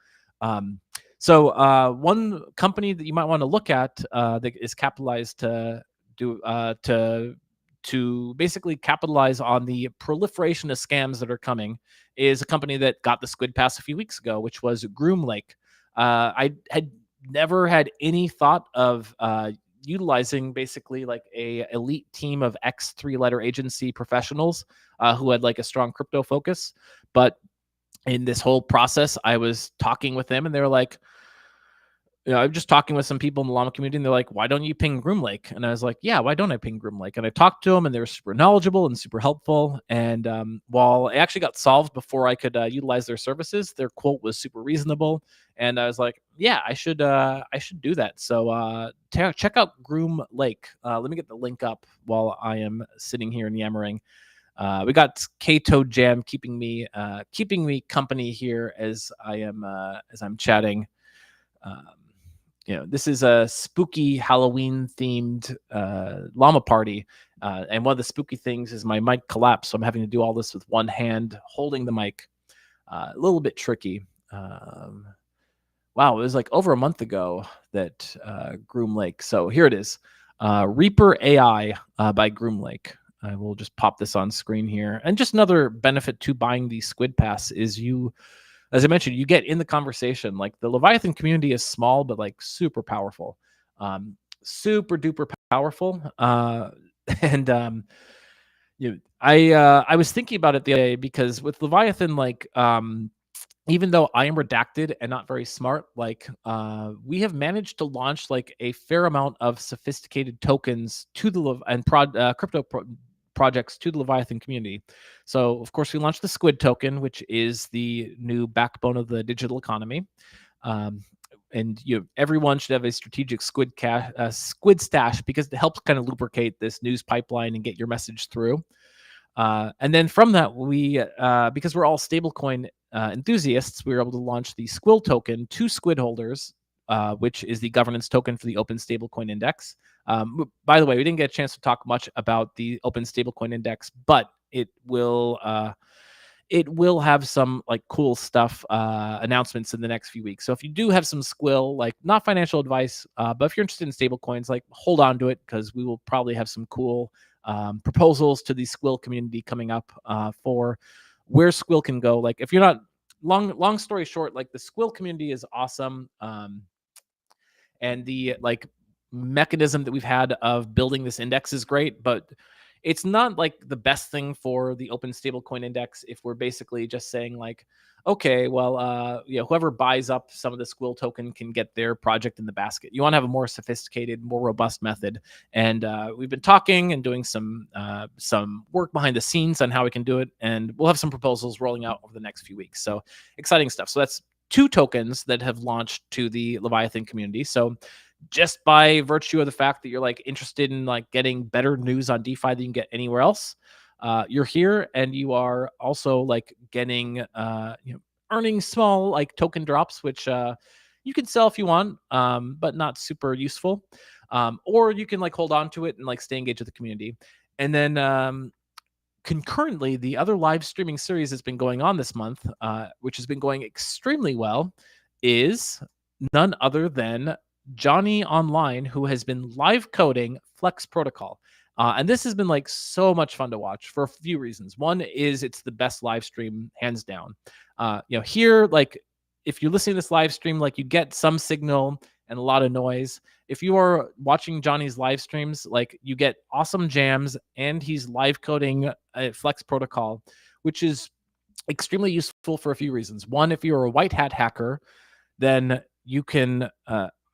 So one company that you might want to look at that is capitalized to basically capitalize on the proliferation of scams that are coming is a company that got the squid pass a few weeks ago, which was Groom Lake. I had never had any thought of utilizing basically like a elite team of ex 3-letter agency professionals who had like a strong crypto focus. But in this whole process, I was talking with them and they were like, I'm just talking with some people in the Llama community, and they're like, "Why don't you ping Groom Lake?" And I was like, "Yeah, why don't I ping Groom Lake?" And I talked to them, and they were super knowledgeable and super helpful. And while it actually got solved before I could utilize their services, their quote was super reasonable, and I was like, "Yeah, I should do that." So check out Groom Lake. Let me get the link up while I am sitting here and yammering. We got Kato Jam keeping me company here as I'm chatting. This is a spooky Halloween themed llama party. And one of the spooky things is my mic collapsed. So I'm having to do all this with one hand holding the mic. A little bit tricky. Wow, it was like over a month ago that Groom Lake. So here it is. Reaper AI by Groom Lake. I will just pop this on screen here. And just another benefit to buying the Squid Pass is as I mentioned, you get in the conversation. Like the Leviathan community is small, but like super powerful, super duper powerful. And I was thinking about it the other day because with Leviathan, like even though I am redacted and not very smart, like we have managed to launch like a fair amount of sophisticated tokens to the crypto projects to the Leviathan community. So, of course, we launched the Squid token, which is the new backbone of the digital economy. And everyone should have a strategic squid stash because it helps kind of lubricate this news pipeline and get your message through. And then from that, we because we're all stablecoin enthusiasts, we were able to launch the Squill token to Squid holders, which is the governance token for the Open Stablecoin Index. By the way, we didn't get a chance to talk much about the Open Stablecoin Index, but it will have some like cool stuff announcements in the next few weeks. So if you do have some Squill, like not financial advice, but if you're interested in stablecoins, like hold on to it because we will probably have some cool proposals to the Squill community coming up for where Squill can go. Like if you're not long story short, like the Squill community is awesome. And the like mechanism that we've had of building this index is great, but it's not like the best thing for the Open Stablecoin Index if we're basically just saying like, okay, well, whoever buys up some of the Squill token can get their project in the basket. You want to have a more sophisticated, more robust method. And we've been talking and doing some work behind the scenes on how we can do it. And we'll have some proposals rolling out over the next few weeks. So exciting stuff. So that's 2 tokens that have launched to the Leviathan community. So just by virtue of the fact that you're like interested in like getting better news on DeFi than you can get anywhere else, you're here, and you are also like getting earning small like token drops, which you can sell if you want, but not super useful. Or you can like hold on to it and like stay engaged with the community. And then concurrently, the other live streaming series that's been going on this month, which has been going extremely well, is none other than Johnny Online, who has been live coding Flex Protocol. And this has been like so much fun to watch for a few reasons. One is it's the best live stream, hands down. Here, like if you're listening to this live stream, like you get some signal and a lot of noise. If you are watching Johnny's live streams, like you get awesome jams, and he's live coding a Flex Protocol, which is extremely useful for a few reasons. One, if you're a white hat hacker, then you can,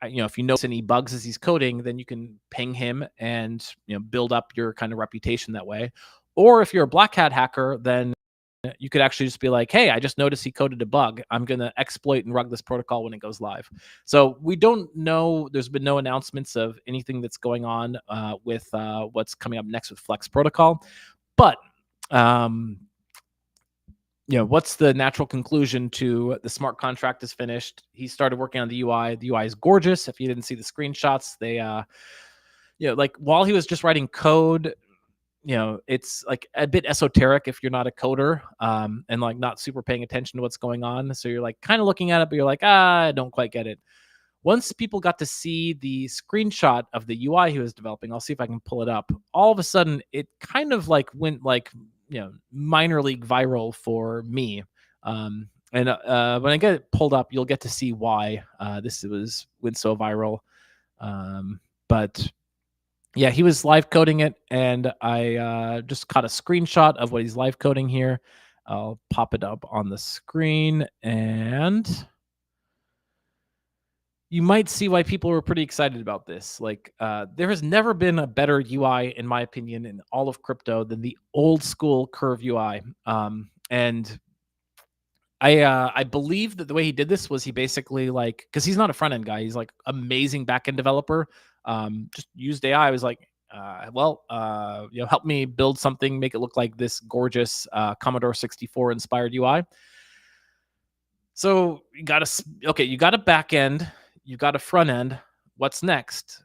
if you notice any bugs as he's coding, then you can ping him and build up your kind of reputation that way. Or if you're a black hat hacker, then you could actually just be like, hey, I just noticed he coded a bug. I'm going to exploit and rug this protocol when it goes live. So we don't know. There's been no announcements of anything that's going on with what's coming up next with Flex Protocol. But, what's the natural conclusion to the smart contract is finished? He started working on the UI. The UI is gorgeous. If you didn't see the screenshots, they, like while he was just writing code, it's like a bit esoteric if you're not a coder, and like not super paying attention to what's going on. So you're like kind of looking at it, but you're like, I don't quite get it. Once people got to see the screenshot of the UI he was developing, I'll see if I can pull it up. All of a sudden, it kind of like went like, minor league viral for me. And when I get it pulled up, you'll get to see why this went so viral. But yeah, he was live coding it, and I just caught a screenshot of what he's live coding here. I'll pop it up on the screen, and you might see why people were pretty excited about this. Like, there has never been a better UI, in my opinion, in all of crypto than the old school Curve UI. And I believe that the way he did this was he basically like, because he's not a front end guy, he's like amazing back end developer. Just used AI. I was like, help me build something, make it look like this gorgeous Commodore 64 inspired UI. So you got a back end, you got a front end. What's next?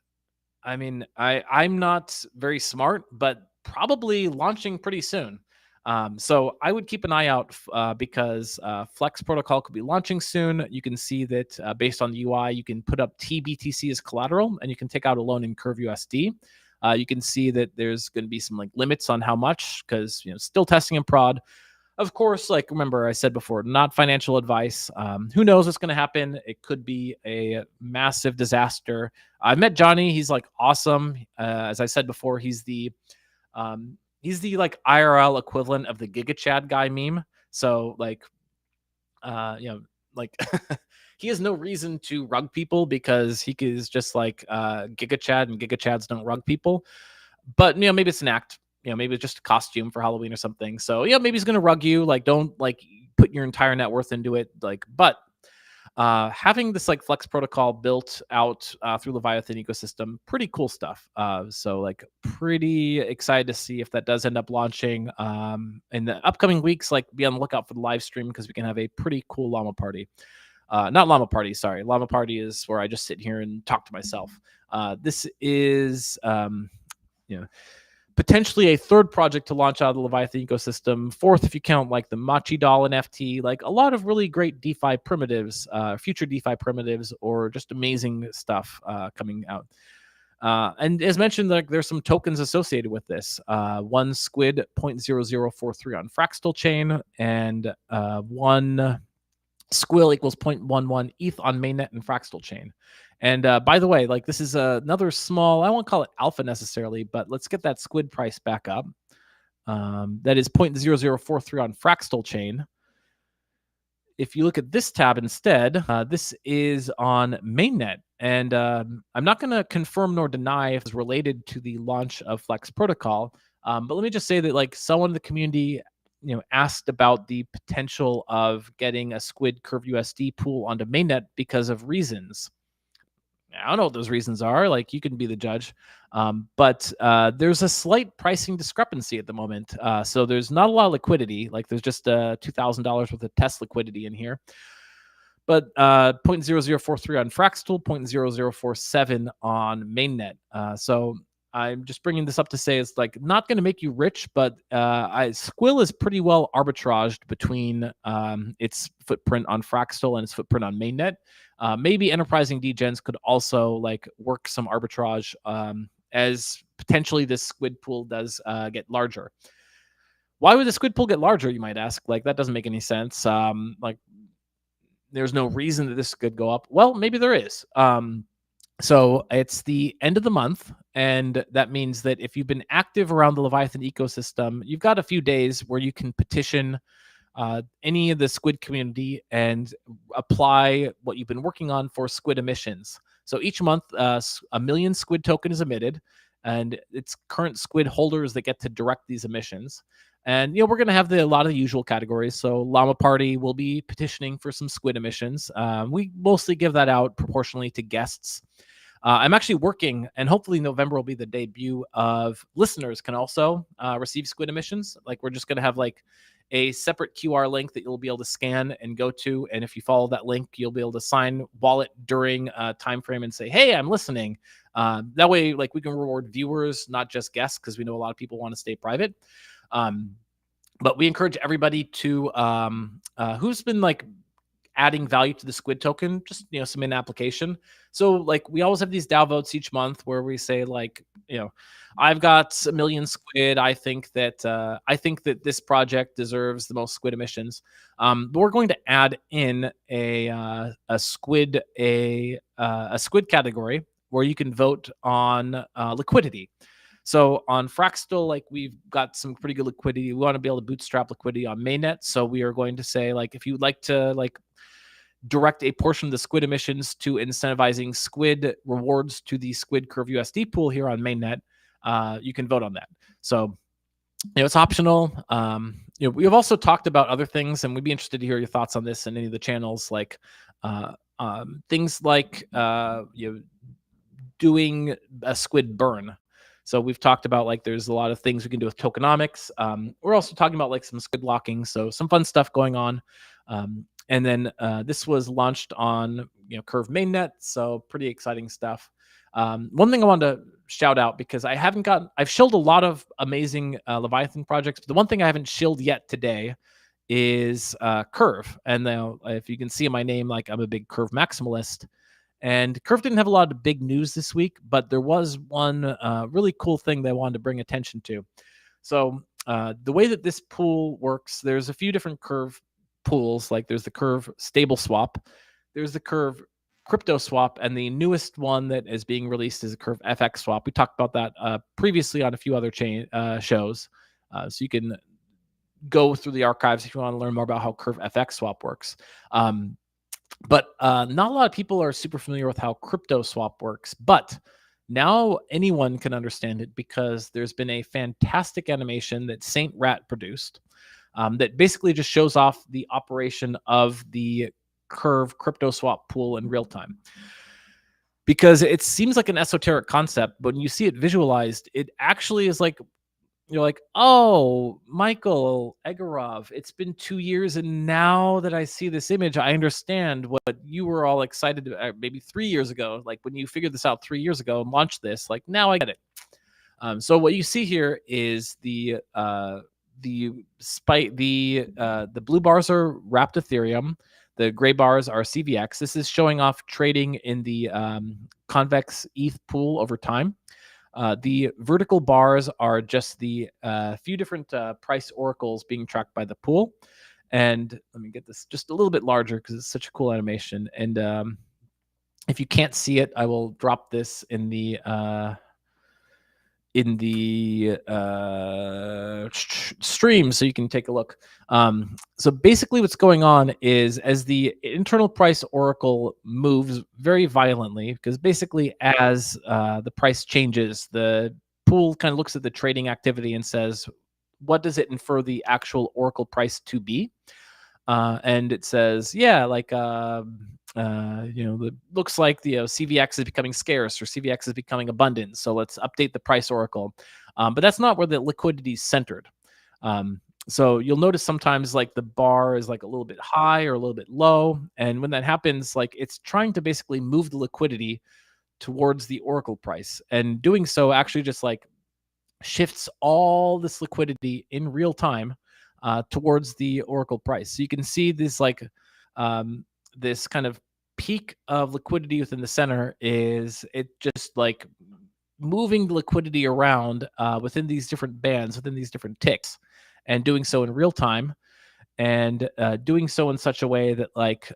I mean, I'm not very smart, but probably launching pretty soon. So I would keep an eye out because Flex Protocol could be launching soon. You can see that based on the UI, you can put up TBTC as collateral, and you can take out a loan in Curve USD. You can see that there's going to be some like limits on how much, because still testing in prod. Of course, like remember I said before, not financial advice. Who knows what's going to happen? It could be a massive disaster. I met Johnny. He's like awesome. As I said before, he's the like IRL equivalent of the Giga Chad guy meme. So like, like he has no reason to rug people because he is just like Giga Chad, and Giga Chads don't rug people. But maybe it's an act. Maybe it's just a costume for Halloween or something. So maybe he's gonna rug you. Like, don't like put your entire net worth into it. Like, but having this like Flex Protocol built out through Leviathan ecosystem, pretty cool stuff. So like pretty excited to see if that does end up launching in the upcoming weeks. Like, be on the lookout for the live stream, because we can have a pretty cool Llama party. Not Llama party, sorry. Llama party is where I just sit here and talk to myself. This is potentially a third project to launch out of the Leviathan ecosystem. Fourth, if you count like the Machi doll NFT, like a lot of really great DeFi primitives, future DeFi primitives, or just amazing stuff coming out. And as mentioned, like there's some tokens associated with this. One Squid 0.0043 on Fractal chain, and one Squill equals 0.11 ETH on mainnet and Fractal chain. And by the way, like this is another small, I won't call it alpha necessarily, but let's get that Squid price back up. That is 0.0043 on Fractal chain. If you look at this tab instead, this is on mainnet. And I'm not going to confirm nor deny if it's related to the launch of Flex Protocol. But let me just say that like someone in the community asked about the potential of getting a Squid Curve USD pool onto mainnet because of reasons. I don't know what those reasons are. Like, you can be the judge. But there's a slight pricing discrepancy at the moment. So there's not a lot of liquidity. Like, there's just $2,000 worth of test liquidity in here. But 0.0043 on Fraxtal, 0.0047 on mainnet. So I'm just bringing this up to say it's like not going to make you rich, but Squill is pretty well arbitraged between its footprint on Fraxtal and its footprint on mainnet. Maybe enterprising degens could also like work some arbitrage as potentially this Squid pool does get larger. Why would the Squid pool get larger, you might ask? Like, that doesn't make any sense. Like, there's no reason that this could go up. Well, maybe there is. So it's the end of the month, and that means that if you've been active around the Leviathan ecosystem, you've got a few days where you can petition any of the Squid community and apply what you've been working on for Squid emissions. So each month, 1 million Squid token is emitted, and it's current Squid holders that get to direct these emissions. And we're going to have a lot of the usual categories. So Llama Party will be petitioning for some Squid emissions. We mostly give that out proportionally to guests. I'm actually working, and hopefully November will be the debut of listeners can also receive Squid emissions. Like, we're just going to have like a separate QR link that you'll be able to scan and go to. And if you follow that link, you'll be able to sign wallet during a time frame and say, hey, I'm listening. That way, like, we can reward viewers, not just guests, because we know a lot of people want to stay private. But we encourage everybody to who's been like adding value to the Squid token, just submit an application. So like, we always have these DAO votes each month where we say like, I've got 1 million Squid. I think that this project deserves the most Squid emissions. But we're going to add in a Squid category where you can vote on liquidity. So on Fraxtal, like, we've got some pretty good liquidity. We want to be able to bootstrap liquidity on mainnet. So we are going to say, like, if you'd like to like direct a portion of the Squid emissions to incentivizing Squid rewards to the Squid Curve USD pool here on mainnet, you can vote on that. So it's optional. We have also talked about other things, and we'd be interested to hear your thoughts on this in any of the channels, like things like doing a Squid burn. So we've talked about like there's a lot of things we can do with tokenomics. We're also talking about like some Squid locking, so some fun stuff going on. And then this was launched on Curve mainnet, so pretty exciting stuff. One thing I wanted to shout out, because I've shilled a lot of amazing Leviathan projects, but the one thing I haven't shilled yet today is Curve. And now, if you can see in my name, like, I'm a big Curve maximalist. And Curve didn't have a lot of big news this week, but there was one really cool thing that I wanted to bring attention to. So the way that this pool works, there's a few different Curve pools. Like, there's the Curve stable swap, there's the Curve crypto swap, and the newest one that is being released is a Curve FX swap. We talked about that previously on a few other shows. So you can go through the archives if you want to learn more about how Curve FX swap works. But not a lot of people are super familiar with how crypto swap works, but now anyone can understand it, because there's been a fantastic animation that Saint Rat produced that basically just shows off the operation of the Curve crypto swap pool in real time. Because it seems like an esoteric concept, but when you see it visualized, it actually is like, you're like, oh, Michael Egorov, it's been 2 years, and now that I see this image, I understand what you were all excited about maybe 3 years ago. Like, when you figured this out 3 years ago and launched this, like, now I get it. So what you see here is the blue bars are wrapped Ethereum. The gray bars are CVX. This is showing off trading in the convex ETH pool over time. The vertical bars are just the few different price oracles being tracked by the pool. And let me get this just a little bit larger because it's such a cool animation. And if you can't see it, I will drop this in the stream so you can take a look. So basically what's going on is, as the internal price oracle moves very violently, because basically as the price changes, the pool kind of looks at the trading activity and says, what does it infer the actual Oracle price to be? And it says, yeah, like, it looks like the CVX is becoming scarce or CVX is becoming abundant. So let's update the price Oracle. But that's not where the liquidity is centered. So you'll notice sometimes like the bar is like a little bit high or a little bit low. And when that happens, like it's trying to basically move the liquidity towards the Oracle price. And doing so actually just like shifts all this liquidity in real time towards the Oracle price. So you can see this like this kind of peak of liquidity within the center is it just like moving the liquidity around within these different bands, within these different ticks, and doing so in real time, and doing so in such a way that like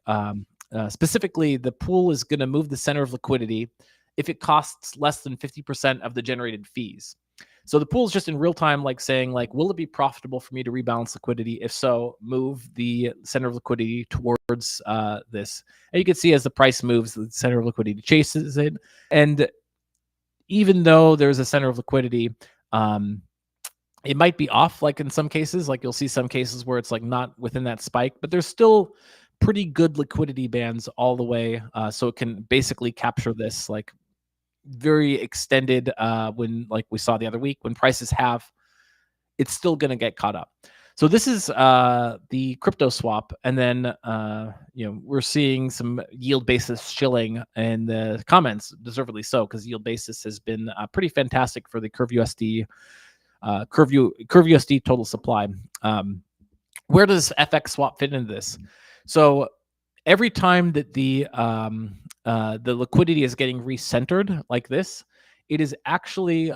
specifically the pool is going to move the center of liquidity if it costs less than 50% of the generated fees. So the pool is just in real time, like saying, like, will it be profitable for me to rebalance liquidity? If so, move the center of liquidity towards this. And you can see as the price moves, the center of liquidity chases it. And even though there's a center of liquidity, it might be off, like in some cases, like you'll see some cases where it's like not within that spike, but there's still pretty good liquidity bands all the way. So it can basically capture this like very extended when like we saw the other week when prices have, it's still going to get caught up. So this is the crypto swap. And then, we're seeing some yield basis shilling in the comments, deservedly so, because yield basis has been pretty fantastic for the Curve USD total supply. Where does FX swap fit into this? So every time that the liquidity is getting recentered like this, it is actually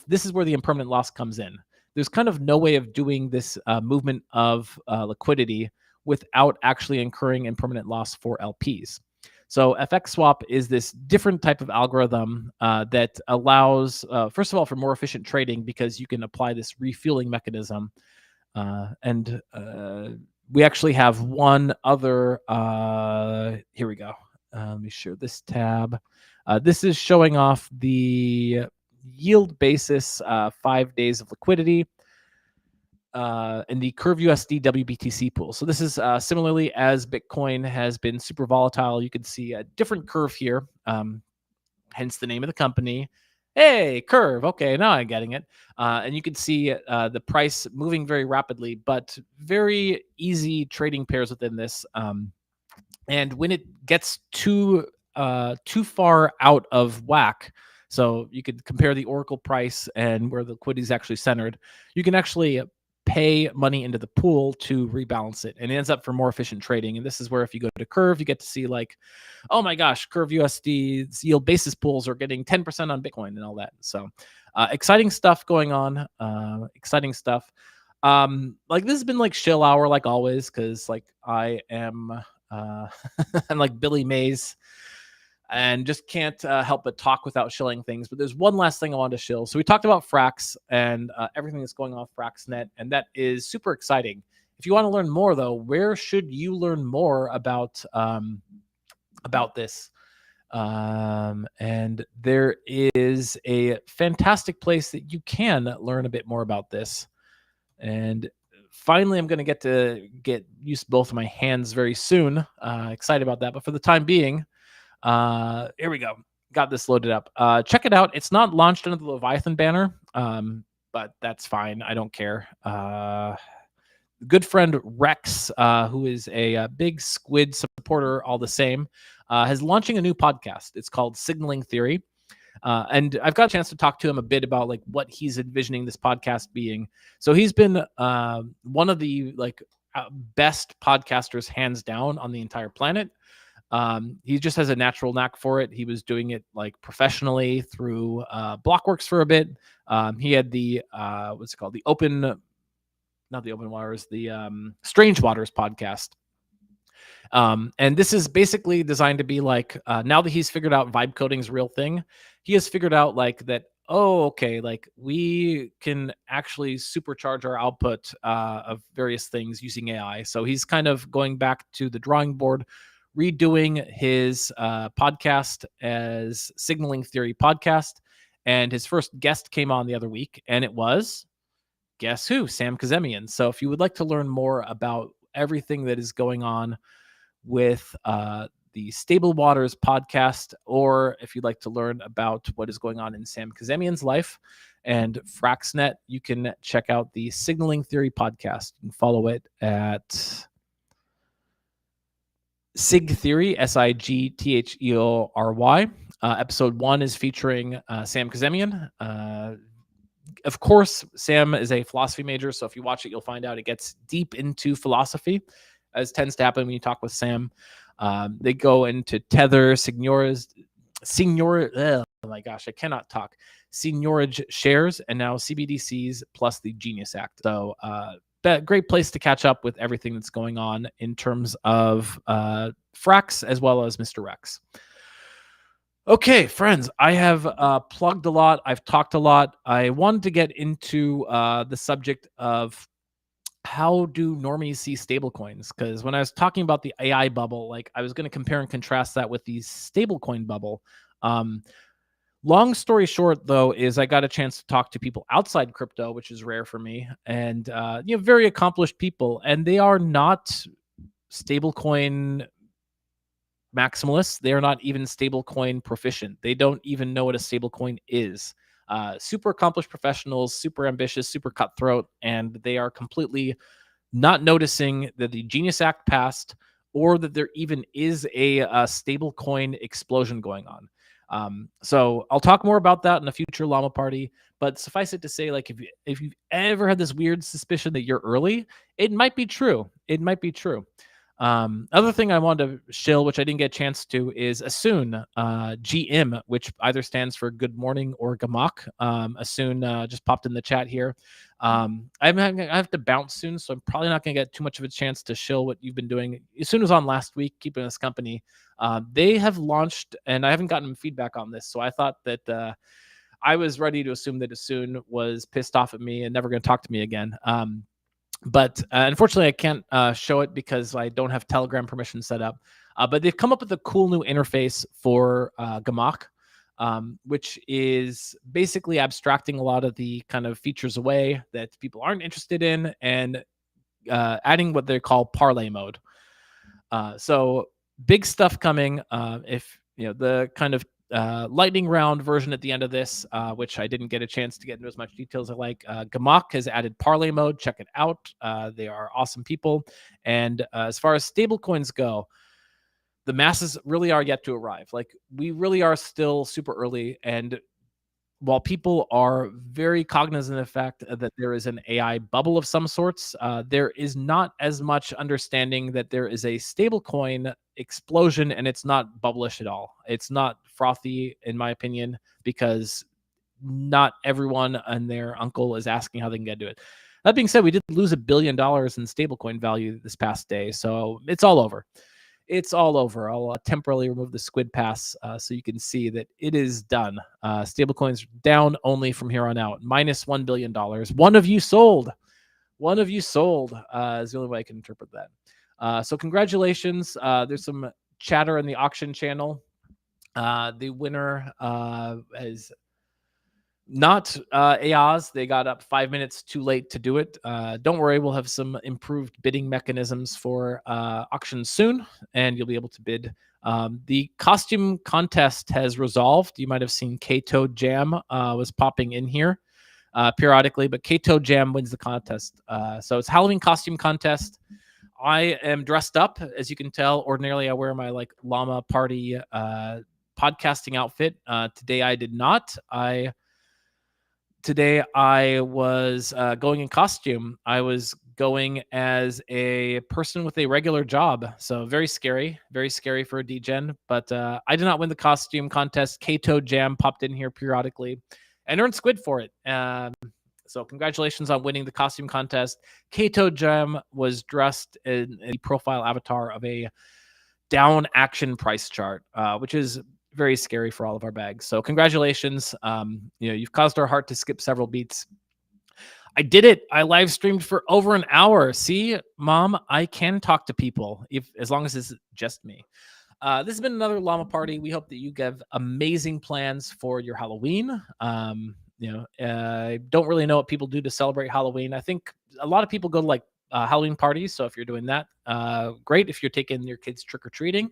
this is where the impermanent loss comes in. There's kind of no way of doing this movement of liquidity without actually incurring impermanent loss for LPs. So FX swap is this different type of algorithm that allows, first of all, for more efficient trading because you can apply this refueling mechanism. And we actually have one other, here we go. Let me share this tab. This is showing off the yield basis 5 days of liquidity in the Curve USD WBTC pool. So this is similarly as Bitcoin has been super volatile. You can see a different curve here, hence the name of the company. Hey, Curve. Okay, now I'm getting it. And you can see the price moving very rapidly, but very easy trading pairs within this. And when it gets too far out of whack, so you could compare the Oracle price and where the liquidity is actually centered, you can actually pay money into the pool to rebalance it, and it ends up for more efficient trading. And this is where if you go to Curve, you get to see like, oh my gosh, Curve USD's yield basis pools are getting 10% on Bitcoin and all that. So exciting stuff going on. Exciting stuff. Like this has been like shill hour, like always, because like I am I'm like Billy Mays and just can't help but talk without shilling things. But there's one last thing I wanted to shill. So we talked about Frax and everything that's going on FraxNet, and that is super exciting. If you want to learn more, though, where should you learn more about this? And there is a fantastic place that you can learn a bit more about this. And finally, I'm going to get used to both of my hands very soon. Excited about that. But for the time being, here we go. Got this loaded up. Check it out. It's not launched under the Leviathan banner, but that's fine. I don't care. Good friend Rex, who is a big Squid supporter all the same, is launching a new podcast. It's called Signaling Theory. And I've got a chance to talk to him a bit about like what he's envisioning this podcast being. So he's been one of the like best podcasters, hands down, on the entire planet. He just has a natural knack for it. He was doing it like professionally through Blockworks for a bit. He had the what's it called? Not the Open Waters, the Strange Waters podcast. And this is basically designed to be like, now that he's figured out vibe coding is a real thing, he has figured out like that, oh, okay, like we can actually supercharge our output of various things using AI. So he's kind of going back to the drawing board, redoing his podcast as Signaling Theory Podcast. And his first guest came on the other week, and it was guess who? Sam Kazemian. So if you would like to learn more about everything that is going on with the Stable Waters podcast, or if you'd like to learn about what is going on in Sam Kazemian's life and Fraxnet, you can check out the Signaling Theory podcast. You can follow it at Sig Theory, SIGTHEORY. Episode 1 is featuring Sam Kazemian. Of course, Sam is a philosophy major, so if you watch it, you'll find out it gets deep into philosophy, as tends to happen when you talk with Sam. They go into Tether, oh my gosh, I cannot talk. Seigniorage shares, and now CBDCs plus the Genius Act. So great place to catch up with everything that's going on in terms of Frax as well as Mr. Rex. Okay, friends, I have plugged a lot. I've talked a lot. I wanted to get into the subject of how do normies see stablecoins? Because when I was talking about the AI bubble, like I was going to compare and contrast that with the stablecoin bubble. Long story short, though, is I got a chance to talk to people outside crypto, which is rare for me, and very accomplished people, and they are not stablecoin maximalists. They are not even stablecoin proficient. They don't even know what a stablecoin is. Super accomplished professionals, super ambitious, super cutthroat, and they are completely not noticing that the Genius Act passed or that there even is a stablecoin explosion going on. So I'll talk more about that in a future Llama party, but suffice it to say, like if you've ever had this weird suspicion that you're early, it might be true. It might be true. Other thing I wanted to shill, which I didn't get a chance to, is Asun, GM, which either stands for good morning or gamak. Asun just popped in the chat here. I have to bounce soon, so I'm probably not going to get too much of a chance to shill what you've been doing. Asun was on last week, keeping us company. They have launched, and I haven't gotten feedback on this, so I thought that I was ready to assume that Asun was pissed off at me and never going to talk to me again. But unfortunately, I can't show it because I don't have Telegram permission set up. But they've come up with a cool new interface for Gamak, which is basically abstracting a lot of the kind of features away that people aren't interested in and adding what they call parlay mode. So big stuff coming. If the kind of lightning round version at the end of this, which I didn't get a chance to get into as much details as I like. Gamak has added parlay mode. Check it out. They are awesome people. And as far as stablecoins go, the masses really are yet to arrive. Like we really are still super early. And while people are very cognizant of the fact that there is an AI bubble of some sorts, there is not as much understanding that there is a stablecoin explosion, and it's not bubblish at all. It's not frothy, in my opinion, because not everyone and their uncle is asking how they can get to it. That being said, we did lose $1 billion in stablecoin value this past day, so it's all over. It's all over. I'll temporarily remove the squid pass so you can see that it is done. Stablecoins down only from here on out. Minus $1 billion. One of you sold. One of you sold is the only way I can interpret that. So congratulations. There's some chatter in the auction channel. The winner is not Ayaz. They got up 5 minutes too late to do it. Don't worry, we'll have some improved bidding mechanisms for auctions soon, and you'll be able to bid. The costume contest has resolved. You might have seen Kato Jam was popping in here periodically, but Kato Jam wins the contest. So it's Halloween costume contest. I am dressed up, as you can tell. Ordinarily, I wear my llama party podcasting outfit. Today, I did not. Today I was going in costume. I was going as a person with a regular job. So very scary for a DGen. But I did not win the costume contest. Kato Jam popped in here periodically and earned squid for it. So congratulations on winning the costume contest. Kato Jam was dressed in a profile avatar of a down action price chart, which is very scary for all of our bags. So congratulations. You've caused our heart to skip several beats. I did it. I live streamed for over an hour. See, Mom, I can talk to people as long as it's just me. This has been another Llama party. We hope that you have amazing plans for your Halloween. don't really know what people do to celebrate Halloween. I think a lot of people go to like Halloween parties. So if you're doing that, great. If you're taking your kids trick or treating,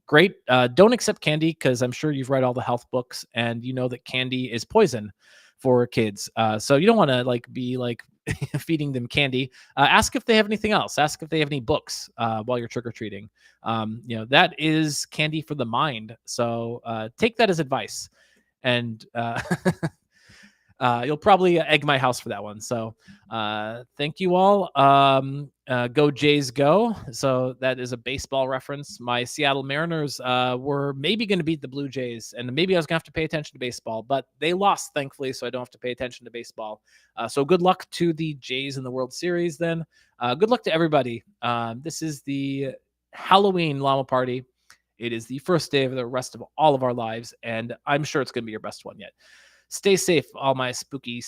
great. Don't accept candy because I'm sure you've read all the health books and you know that candy is poison for kids. So you don't want to like be like feeding them candy. Ask if they have anything else. Ask if they have any books while you're trick or treating. That is candy for the mind. So take that as advice, and you'll probably egg my house for that one. So thank you all. Go Jays go. So that is a baseball reference. My Seattle Mariners were maybe going to beat the Blue Jays, and maybe I was going to have to pay attention to baseball, but they lost, thankfully, so I don't have to pay attention to baseball. So good luck to the Jays in the World Series then. Good luck to everybody. This is the Halloween Llama Party. It is the first day of the rest of all of our lives, and I'm sure it's going to be your best one yet. Stay safe, all my spooky